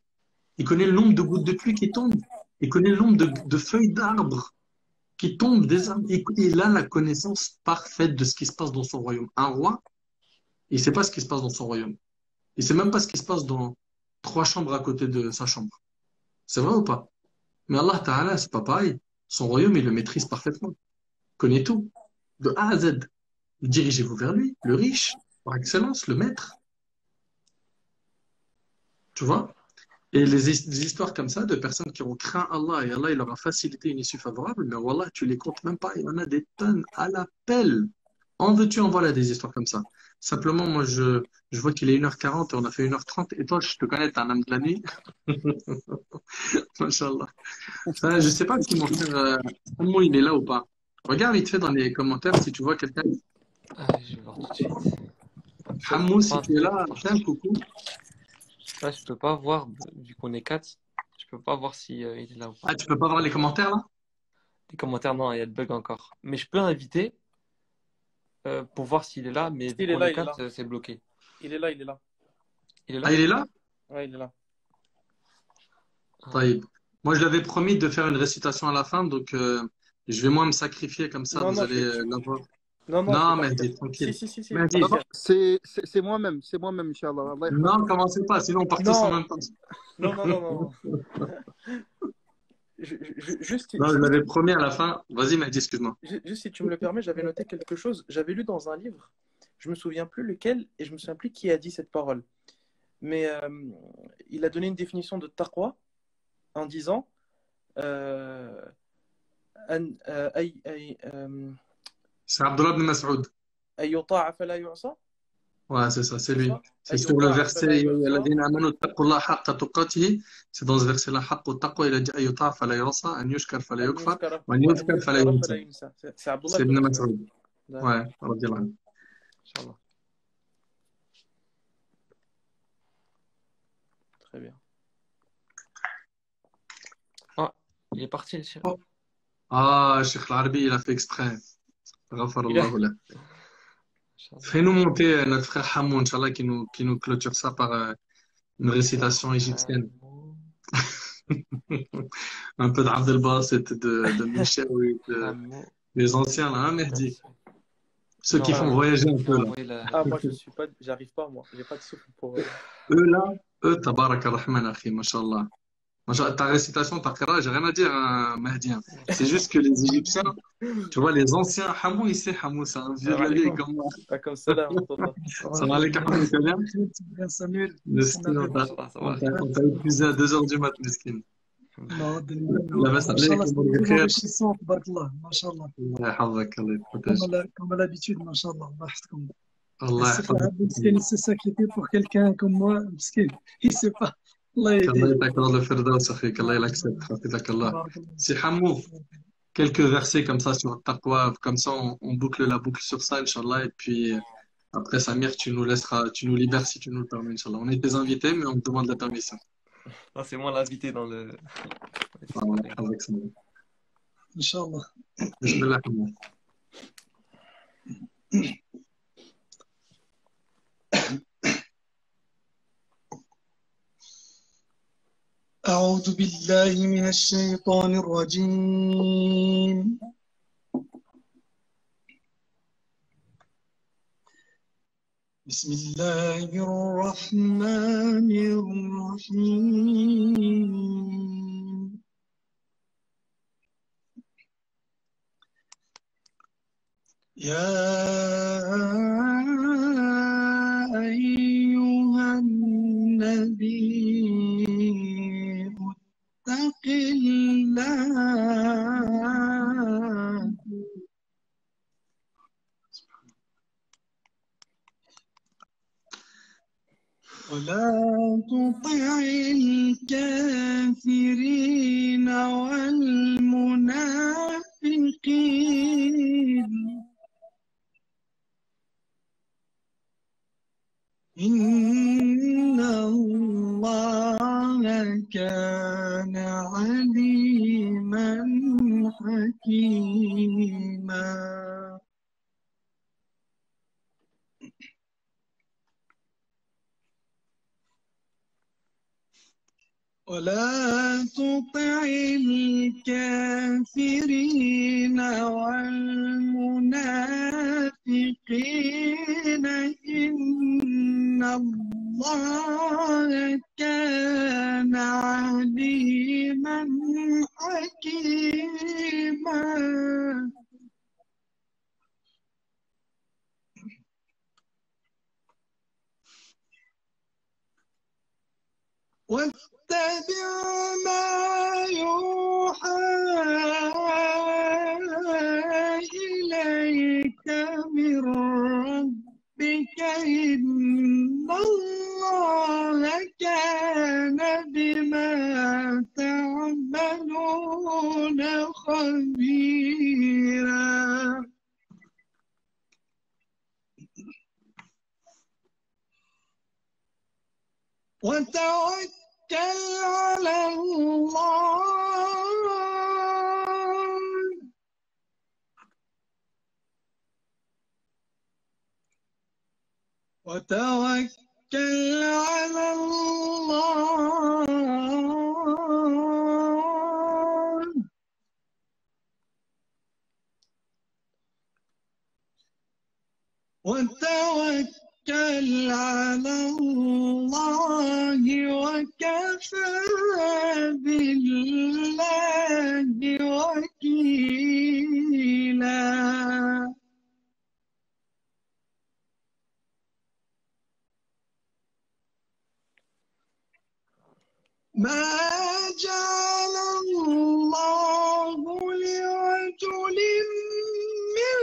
Il connaît le nombre de gouttes de pluie qui tombent. Il connaît le nombre de feuilles d'arbres qui tombent des arbres. Il a la connaissance parfaite de ce qui se passe dans son royaume. Un roi, il ne sait pas ce qui se passe dans son royaume. Il ne sait même pas ce qui se passe dans 3 chambres à côté de sa chambre. C'est vrai ou pas? Mais Allah Ta'ala, c'est pas pareil. Son royaume, il le maîtrise parfaitement. Il connaît tout. De A à Z. Dirigez-vous vers lui, le riche, par excellence, le maître. Tu vois? Et les histoires comme ça de personnes qui ont craint Allah et Allah, il leur a facilité une issue favorable, mais Wallah, tu les comptes même pas. Il y en a des tonnes à l'appel. En veux-tu, en voilà des histoires comme ça. Simplement, moi, je vois qu'il est 1h40 et on a fait 1h30. Et toi, je te connais, t'es un homme de la nuit. Masha'Allah. Je sais pas si mon frère Ammo, il est là ou pas. Regarde vite fait dans les commentaires si tu vois quelqu'un. Allez, je vais voir tout de suite. Hamou, si Enfin, tu es là, franchement, fais un coucou. là, je peux pas voir, vu qu'on est quatre, je peux pas voir si il est là ou Ah, pas. tu peux pas voir les commentaires là? Les commentaires, non, il y a le bug encore. Mais je peux inviter pour voir s'il est là, mais vu Il est qu'on là, est il est là. quatre, c'est bloqué. Il est là, il est là. Il est Ah, là? il est là? Ouais, il est là. Ah, Taïb. Moi, je l'avais promis de faire une récitation à la fin, donc je vais moi me sacrifier comme ça, Non, vous non, allez l'avoir. non, je vais Non, pas le faire. Mehdi, tranquille. Si, je vais Non, le Mehdi, non, faire. c'est moi-même, Inch'Allah. Allah non, yahfazk. commencez pas, sinon on part tous en Non, même temps. non. Juste, Non, je l'avais promis à la fin. Vas-y, Mehdi, excuse-moi. juste si tu me le permets, j'avais noté quelque chose. J'avais lu dans un livre, je me souviens plus lequel, et je me souviens plus qui a dit cette parole. Mais il a donné une définition de taqwa en disant euh, أن C'est Abdullah ibn Mas'ud. أن يطاع فلا يعصى. Ouais, c'est ça, c'est C'est lui. ça? C'est أن sur le يطاع verset فلا يا أيها يعصى. الذين آمنوا اتقوا الله حق تقاته. C'est dans ce verset-là, حق التقوى إلى أن يطاع فلا يعصى أن يشكر فلا أن يكفر يشكر وأن وأن يذكر فلا يذكر فلا ينسى. ينسى. C'est Abdullah C'est ibn Ibn Mas'ud. Mas'ud. D'accord. Ouais, radiallahu anhu. Inch'Allah. Très bien. Ah, il est parti, le chien. Oh. Ah, Cheikh Al-Arabi, il a fait exprès. غفر Il a... الله له. Inch'Allah. Fais-nous monter notre frère Hamou, Inch'Allah, qui nous clôture ça par une récitation égyptienne. Un peu d'Abd el-Basit, de Michel, des anciens, là, hein, Mehdi. Ceux qui Non, font voyager un peu, là. oui, là. Ah, moi, j'arrive pas, moi. J'ai pas de souffle pour. Eux, là, tabarak ar-Rahman, akhi, mashallah. Ta récitation, ta qira, j'ai rien à dire, hein, Mehdi. Hein. C'est juste que les Égyptiens, tu vois, les anciens, Hamou, il sait Hamou, c'est un vieux de la vieille comme moi. Ah, comme ça, là, Ça va aller, Hamou, c'est bien? Samuel, Meskin, on t'a Ça va. on t'a épuisé à 2 heures du mat, Meskin. non, La basse Inch'Allah, عليك c'est ومبارك très خير. enrichissant, Barakallah, Masha'Allah. الله يحفظك الله يحفظك. Comme à l'habitude, Masha'Allah, Allah yahfazkum. الله C'est pas يحفظك. Miskin, il s'est sacrifié pour quelqu'un comme moi, Miskin. Il sait pas. Allah الله aide. يتقبل الفردوس أخيك الله يلاكسب حفظك الله. Barakallah. Si Hamou, quelques versets comme ça sur le taqwa, comme ça on boucle la boucle sur ça, Inch'Allah, et puis après Samir, tu nous laisseras, tu nous libères si tu nous le permets, Inch'Allah. On est tes invités, mais on te demande la permission. Non, c'est moi l'invité dans le. الله يحفظك سمير. Inch'Allah. بسم الله Hamou. أعوذ بالله من الشيطان الرجيم. بسم الله الرحمن الرحيم. يا أيها النبي اتق الله ولا تطع الكافرين والمنافقين إن الله كان عليما حكيما. ولا تطع الكافرين والمنافقين إن الله كان عليما حكيما. واتبع ما يوحى إليك من ربك إن الله كان بما تعملون خبيرا. وتوكل على الله وتوكل على الله وتوكل على الله وكفى بالله وكيلا ما جعل الله لرجل من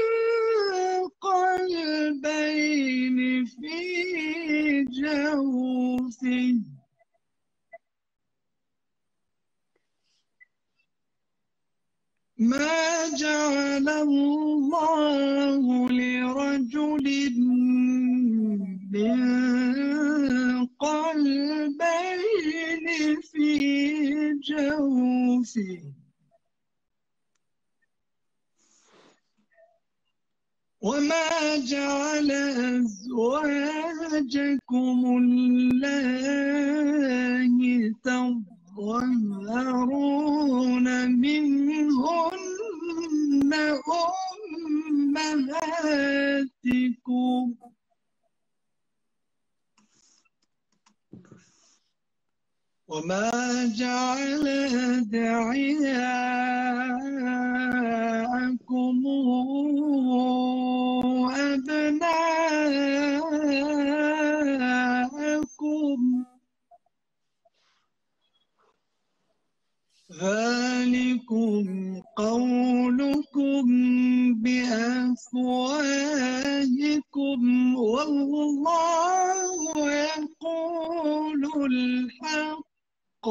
قلبين في جوفه ما جعل الله لرجل من قلبين في جوفه وما جعل أزواجكم اللاتي تظاهرون منهن أمهاتكم وما جعل أدعياءكم أبناءكم ذلكم قولكم بأفواهكم والله يقول الحق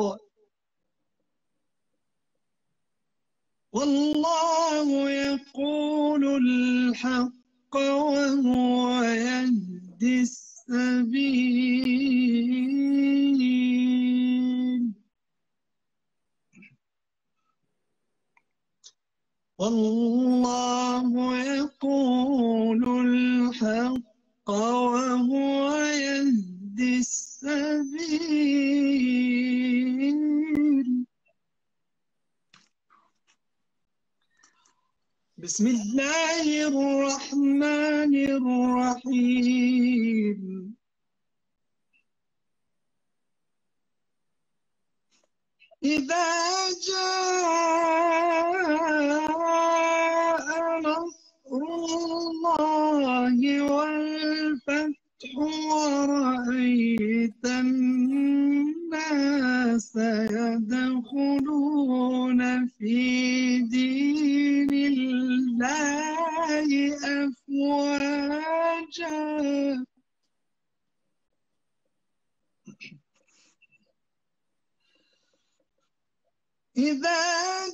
والله يقول الحق وهو يهدي السبيل والله يقول الحق وهو يهدي السبيل بسم الله الرحمن الرحيم إذا جاء نصر الله والفتح ورأيت الناس يدخلون في دين الله أفواجا إذا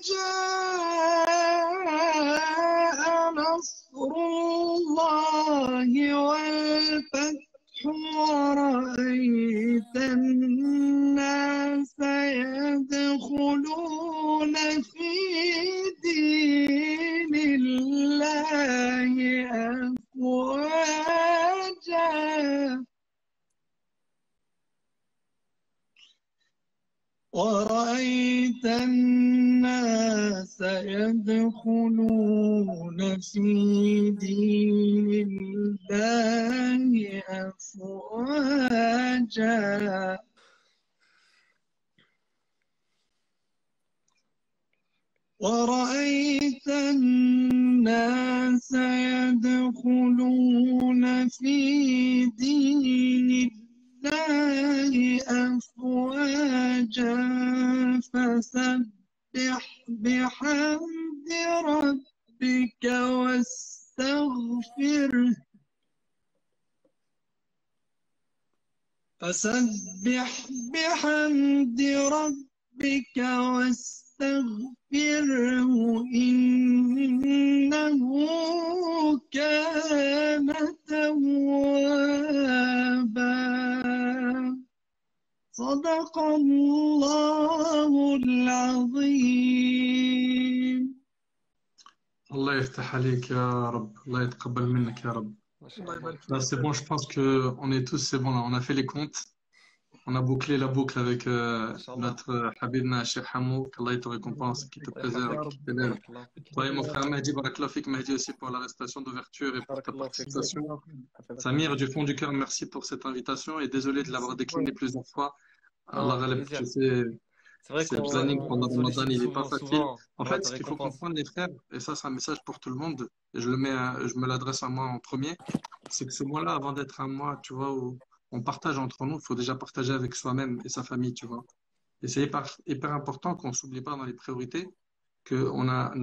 جاء نصر الله والفتح ورأيت الناس يدخلون في دين الله أفواجا ورأيت الناس يدخلون في دين الله أفواجا ورأيت الناس يدخلون في دين الله أفواجا فسبح بحمد ربك واستغفره فسبح بحمد ربك واستغفره إنه كان توابا صدق الله العظيم. Allah يفتح عليك يا رب. الله يتقبل منك يا رب. ما شاء الله الله. يبارك Là, فيك. c'est bon, je pense que on est tous, c'est bon là, on a fait les comptes. On a bouclé la boucle avec ما شاء الله. notre Habibna Cheikh Hamou, qu'Allah te récompense, qui te الله préserve, يحفظك. qui t'élève. بارك الله فيك. Toi et mon frère Mehdi, Barakallahu fik Mehdi aussi pour l'arrestation d'ouverture et pour بارك ta الله فيك. participation. حفظك Samir, الله. du fond du cœur, merci pour cette invitation et désolé de l'avoir décliné plusieurs fois. Allah Non, Ghalib, plaisir. je sais, C'est vrai c'est le qu'on planning pendant on te Ramadan, sollicite il n'est pas souvent, facile. souvent. En Allah fait, te ce qu'il faut récompense. comprendre, les frères, et ça, c'est un message pour tout le monde, et je me l'adresse à moi en premier, c'est que ce mois-là, avant d'être un mois, tu vois, où on partage entre nous, il faut déjà partager avec soi-même et sa famille, tu vois. Et c'est hyper important qu'on ne s'oublie pas dans les priorités, que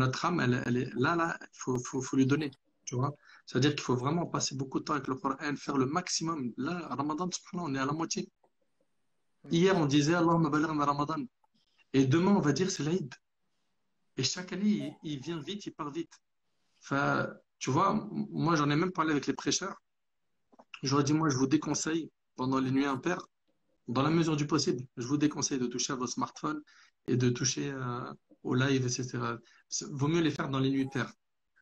notre âme, elle est là, il faut lui donner, tu vois. C'est-à-dire qu'il faut vraiment passer beaucoup de temps avec le Coran, faire le maximum. Là, à Ramadan, subhanallah, on est à la moitié. Hier, on disait Allahumma balighna Ramadan. Et demain, on va dire c'est l'Aïd. Et chaque année, il vient vite, il part vite. Enfin, tu vois, moi, j'en ai même parlé avec les prêcheurs. J'aurais dit, moi, je vous déconseille, pendant les nuits impaires, dans la mesure du possible, je vous déconseille de toucher à vos smartphones et de toucher au live, etc. Vaut mieux les faire dans les nuits paires.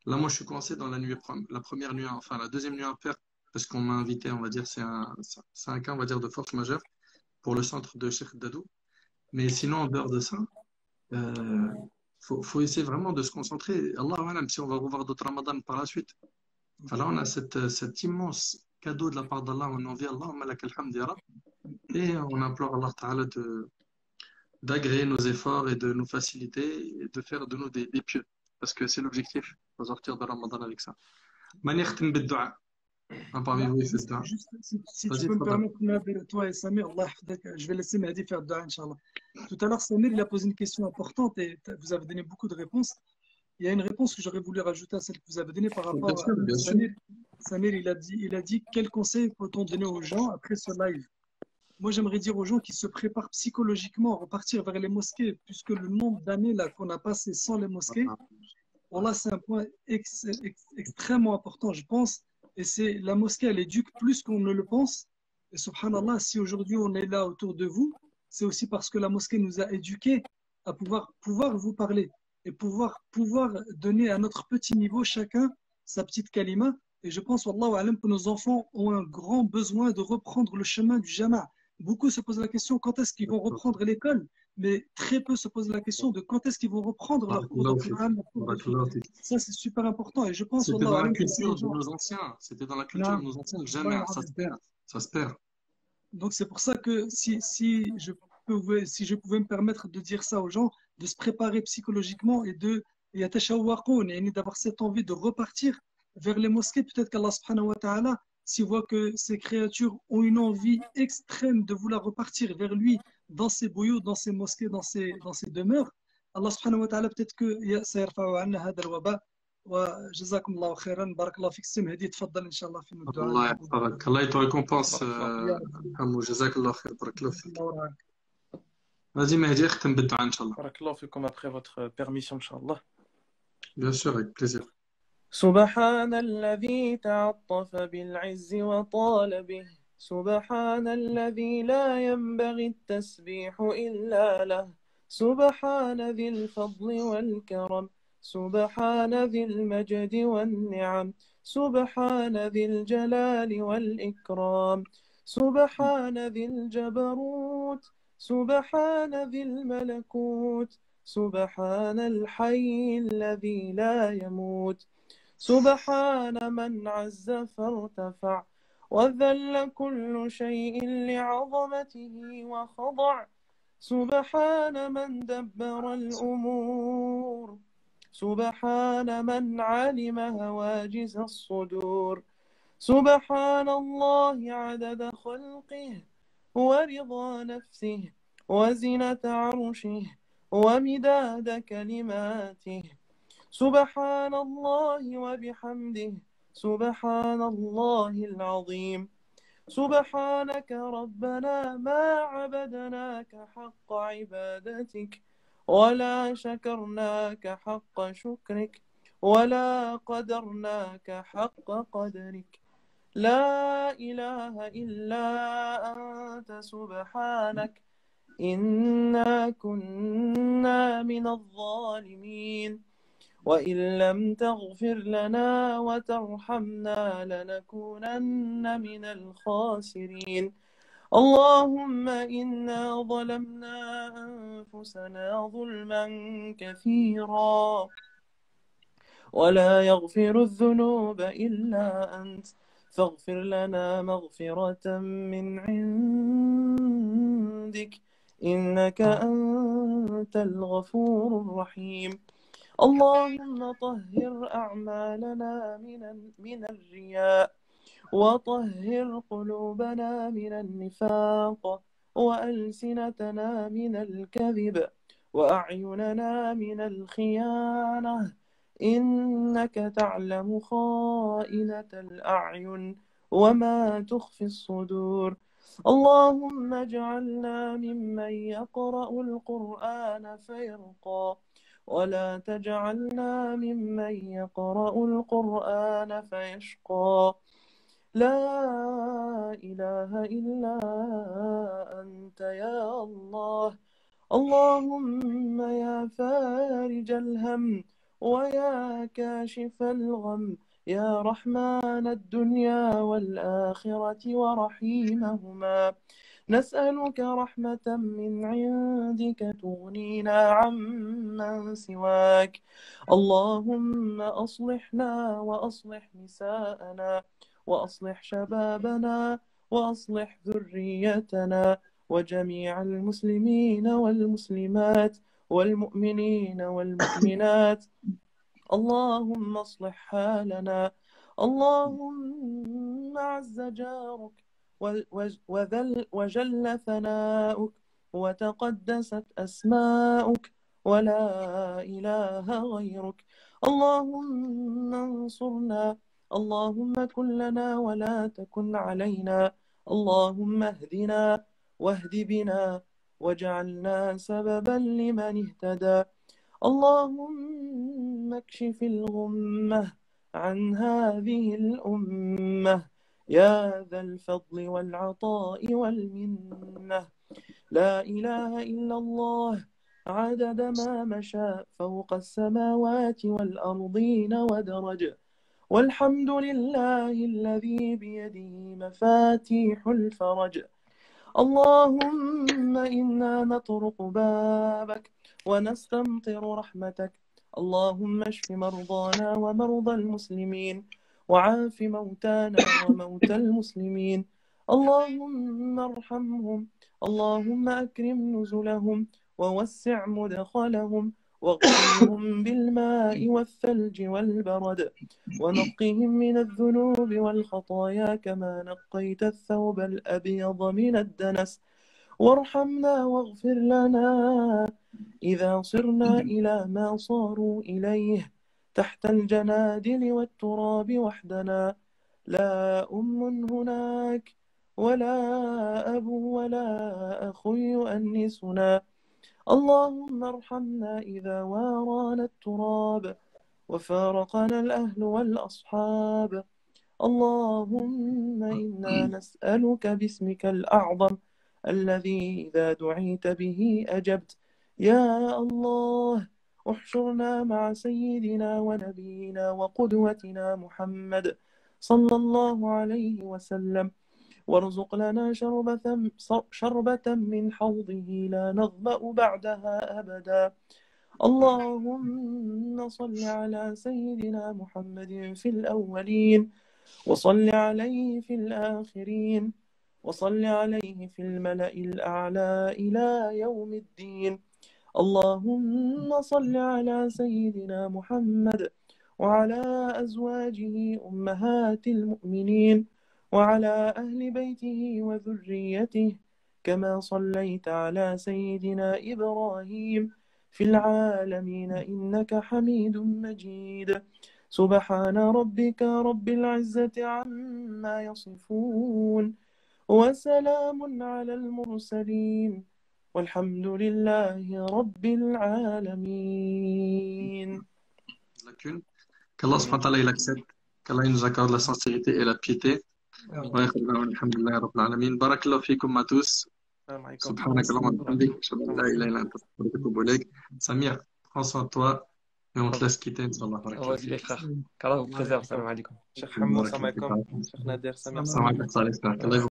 Là, moi, je suis coincé dans la première nuit, enfin, la deuxième nuit impaire, parce qu'on m'a invité, on va dire, c'est un cas, on va dire, de force majeure pour le centre de Cheikh Dadou. Mais sinon, en dehors de ça, euh, faut essayer vraiment de se concentrer. Allahu alam, si on va revoir d'autres Ramadan par la suite. Enfin, là, on a cet immense cadeau de la part d'Allah. On envie Allah, malak alhamd ya Rab. Et on implore Allah Ta'ala d'agréer nos efforts et de nous faciliter et de faire de nous des pieux. Parce que c'est l'objectif, de sortir de Ramadan avec ça. Manière bid-du'a. Un parmi vous, il fait ça. Juste, si tu Vas-y, peux me Fadal. permettre, Nabil, toi et Samir, Allah yahfadek, je vais laisser Mehdi faire dua, Inch'Allah. Tout à l'heure, Samir, il a posé une question importante et vous avez donné beaucoup de réponses. Il y a une réponse que j'aurais voulu rajouter à celle que vous avez donnée par Bien rapport sûr, à bien sûr. Samir, il a dit quel conseil peut-on donner aux gens après ce live? Moi, j'aimerais dire aux gens qui se préparent psychologiquement à repartir vers les mosquées, puisque le nombre d'années là qu'on a passé sans les mosquées, voilà, c'est un point extrêmement important, je pense. Et c'est la mosquée, elle éduque plus qu'on ne le pense. Et subhanallah, si aujourd'hui on est là autour de vous, c'est aussi parce que la mosquée nous a éduqués à pouvoir vous parler et pouvoir donner à notre petit niveau chacun sa petite kalima. Et je pense, wallahu alam, que nos enfants ont un grand besoin de reprendre le chemin du jama'. Beaucoup se posent la question quand est-ce qu'ils vont reprendre l'école, mais très peu se posent la question de quand est-ce qu'ils vont reprendre leur cours de Barakallahu fik. Coran, leur cours de fiqh. Barakallahu fik. Ça, c'est super important. Et je pense, C'était wallahu dans la alam, que si les culture de gens. nos anciens. C'était dans la culture de Naam, nos anciens. wallahi Jamais, ça al-azim. se perd. Ça se perd. Donc, c'est pour ça que si je pouvais me permettre de dire ça aux gens, de se préparer psychologiquement et d'avoir cette envie de repartir vers les mosquées, peut-être qu'Allah subhanahu wa ta'ala, s'il voit que ces créatures ont une envie extrême de vouloir repartir vers lui dans ses boyaux, dans ses mosquées, dans ses demeures, Allah subhanahu wa ta'ala, peut-être que سيرفع عنا هذا الوباء. وجزاكم الله خيرا. بارك الله فيك. سم هدي تفضل ان شاء الله في الدعاء. Allah يحفظك. Allah te récompense. بارك الله. Hamou, jazakallah khair. Barakallahu fik. الله وراك. Vas-y, Mehdi, اختم بالدعاء, Inch'Allah. بارك الله فيكم après votre permission, Inch'Allah. Bien sûr, avec plaisir. سبحان الذي تعطف بالعز وطال به سبحان الذي لا ينبغي التسبيح إلا له سبحان ذي الفضل والكرم سبحان ذي المجد والنعم سبحان ذي الجلال والإكرام سبحان ذي الجبروت سبحان ذي الملكوت سبحان الحي الذي لا يموت سبحان من عز فارتفع وذل كل شيء لعظمته وخضع سبحان من دبر الأمور سبحان من علم هواجس الصدور سبحان الله عدد خلقه ورضا نفسه وزنة عرشه ومداد كلماته سبحان الله وبحمده سبحان الله العظيم سبحانك ربنا ما عبدناك حق عبادتك ولا شكرناك حق شكرك ولا قدرناك حق قدرك لا إله إلا أنت سبحانك إنا كنا من الظالمين وإن لم تغفر لنا وترحمنا لنكونن من الخاسرين اللهم إنا ظلمنا أنفسنا ظلما كثيرا ولا يغفر الذنوب إلا أنت فاغفر لنا مغفرة من عندك إنك أنت الغفور الرحيم اللهم طهر أعمالنا من الرياء وطهر قلوبنا من النفاق وألسنتنا من الكذب وأعيننا من الخيانة إنك تعلم خائنة الأعين وما تخفي الصدور اللهم اجعلنا ممن يقرأ القرآن فيرقى ولا تجعلنا ممن يقرأ القرآن فيشقى لا إله إلا أنت يا الله اللهم يا فارج الهم ويا كاشف الغم يا رحمن الدنيا والآخرة ورحيمهما نسألك رحمة من عندك تغنينا عمن سواك اللهم أصلحنا وأصلح نساءنا وأصلح شبابنا وأصلح ذريتنا وجميع المسلمين والمسلمات والمؤمنين والمؤمنات اللهم اصلح حالنا اللهم عز جارك وجل ثناؤك وتقدست أسماؤك ولا إله غيرك اللهم انصرنا اللهم كن لنا ولا تكن علينا اللهم اهدنا واهد بنا واجعلنا سببا لمن اهتدى اللهم اكشف الغمة عن هذه الأمة يا ذا الفضل والعطاء والمنة لا إله إلا الله عدد ما مشى فوق السماوات والأرضين ودرج والحمد لله الذي بيده مفاتيح الفرج اللهم إنا نطرق بابك ونستمطر رحمتك اللهم اشف مرضانا ومرضى المسلمين وعاف موتانا وموتى المسلمين اللهم ارحمهم اللهم أكرم نزلهم ووسع مدخلهم واغسلهم بالماء والثلج والبرد ونقهم من الذنوب والخطايا كما نقيت الثوب الأبيض من الدنس وارحمنا واغفر لنا إذا صرنا إلى ما صاروا إليه تحت الجنادل والتراب وحدنا لا أم هناك ولا أب ولا أخ يؤنسنا اللهم ارحمنا إذا وارانا التراب وفارقنا الأهل والأصحاب اللهم إنا نسألك باسمك الأعظم الذي إذا دعيت به أجبت يا الله احشرنا مع سيدنا ونبينا وقدوتنا محمد صلى الله عليه وسلم وارزق لنا شربة من حوضه لا نظمأ بعدها أبدا اللهم صل على سيدنا محمد في الأولين وصل عليه في الآخرين وصل عليه في الملأ الأعلى إلى يوم الدين اللهم صل على سيدنا محمد وعلى أزواجه أمهات المؤمنين وعلى أهل بيته وذريته كما صليت على سيدنا إبراهيم في العالمين إنك حميد مجيد سبحان ربك رب العزة عما يصفون وسلام على المرسلين والحمد لله رب العالمين. Qu'Allah subhanahu wa ta'ala il accepte, qu'Allah il nous accorde la sincérité et la piété. الله يخلينا الحمد لله رب العالمين. بارك الله فيكم à tous. السلام عليكم. سبحانك اللهم وبحمدك أشهد أن لا إله إلا أنت أستغفرك وأتوب إليك. Samir, prends soin de toi et on te laisse quitter. Inch'Allah. On va aussi les frères. Qu'Allah vous préserve. Salam alaikum. Cheikh Hamoud, salam alaikum. Cheikh Nader, Samir, السلام عليكم.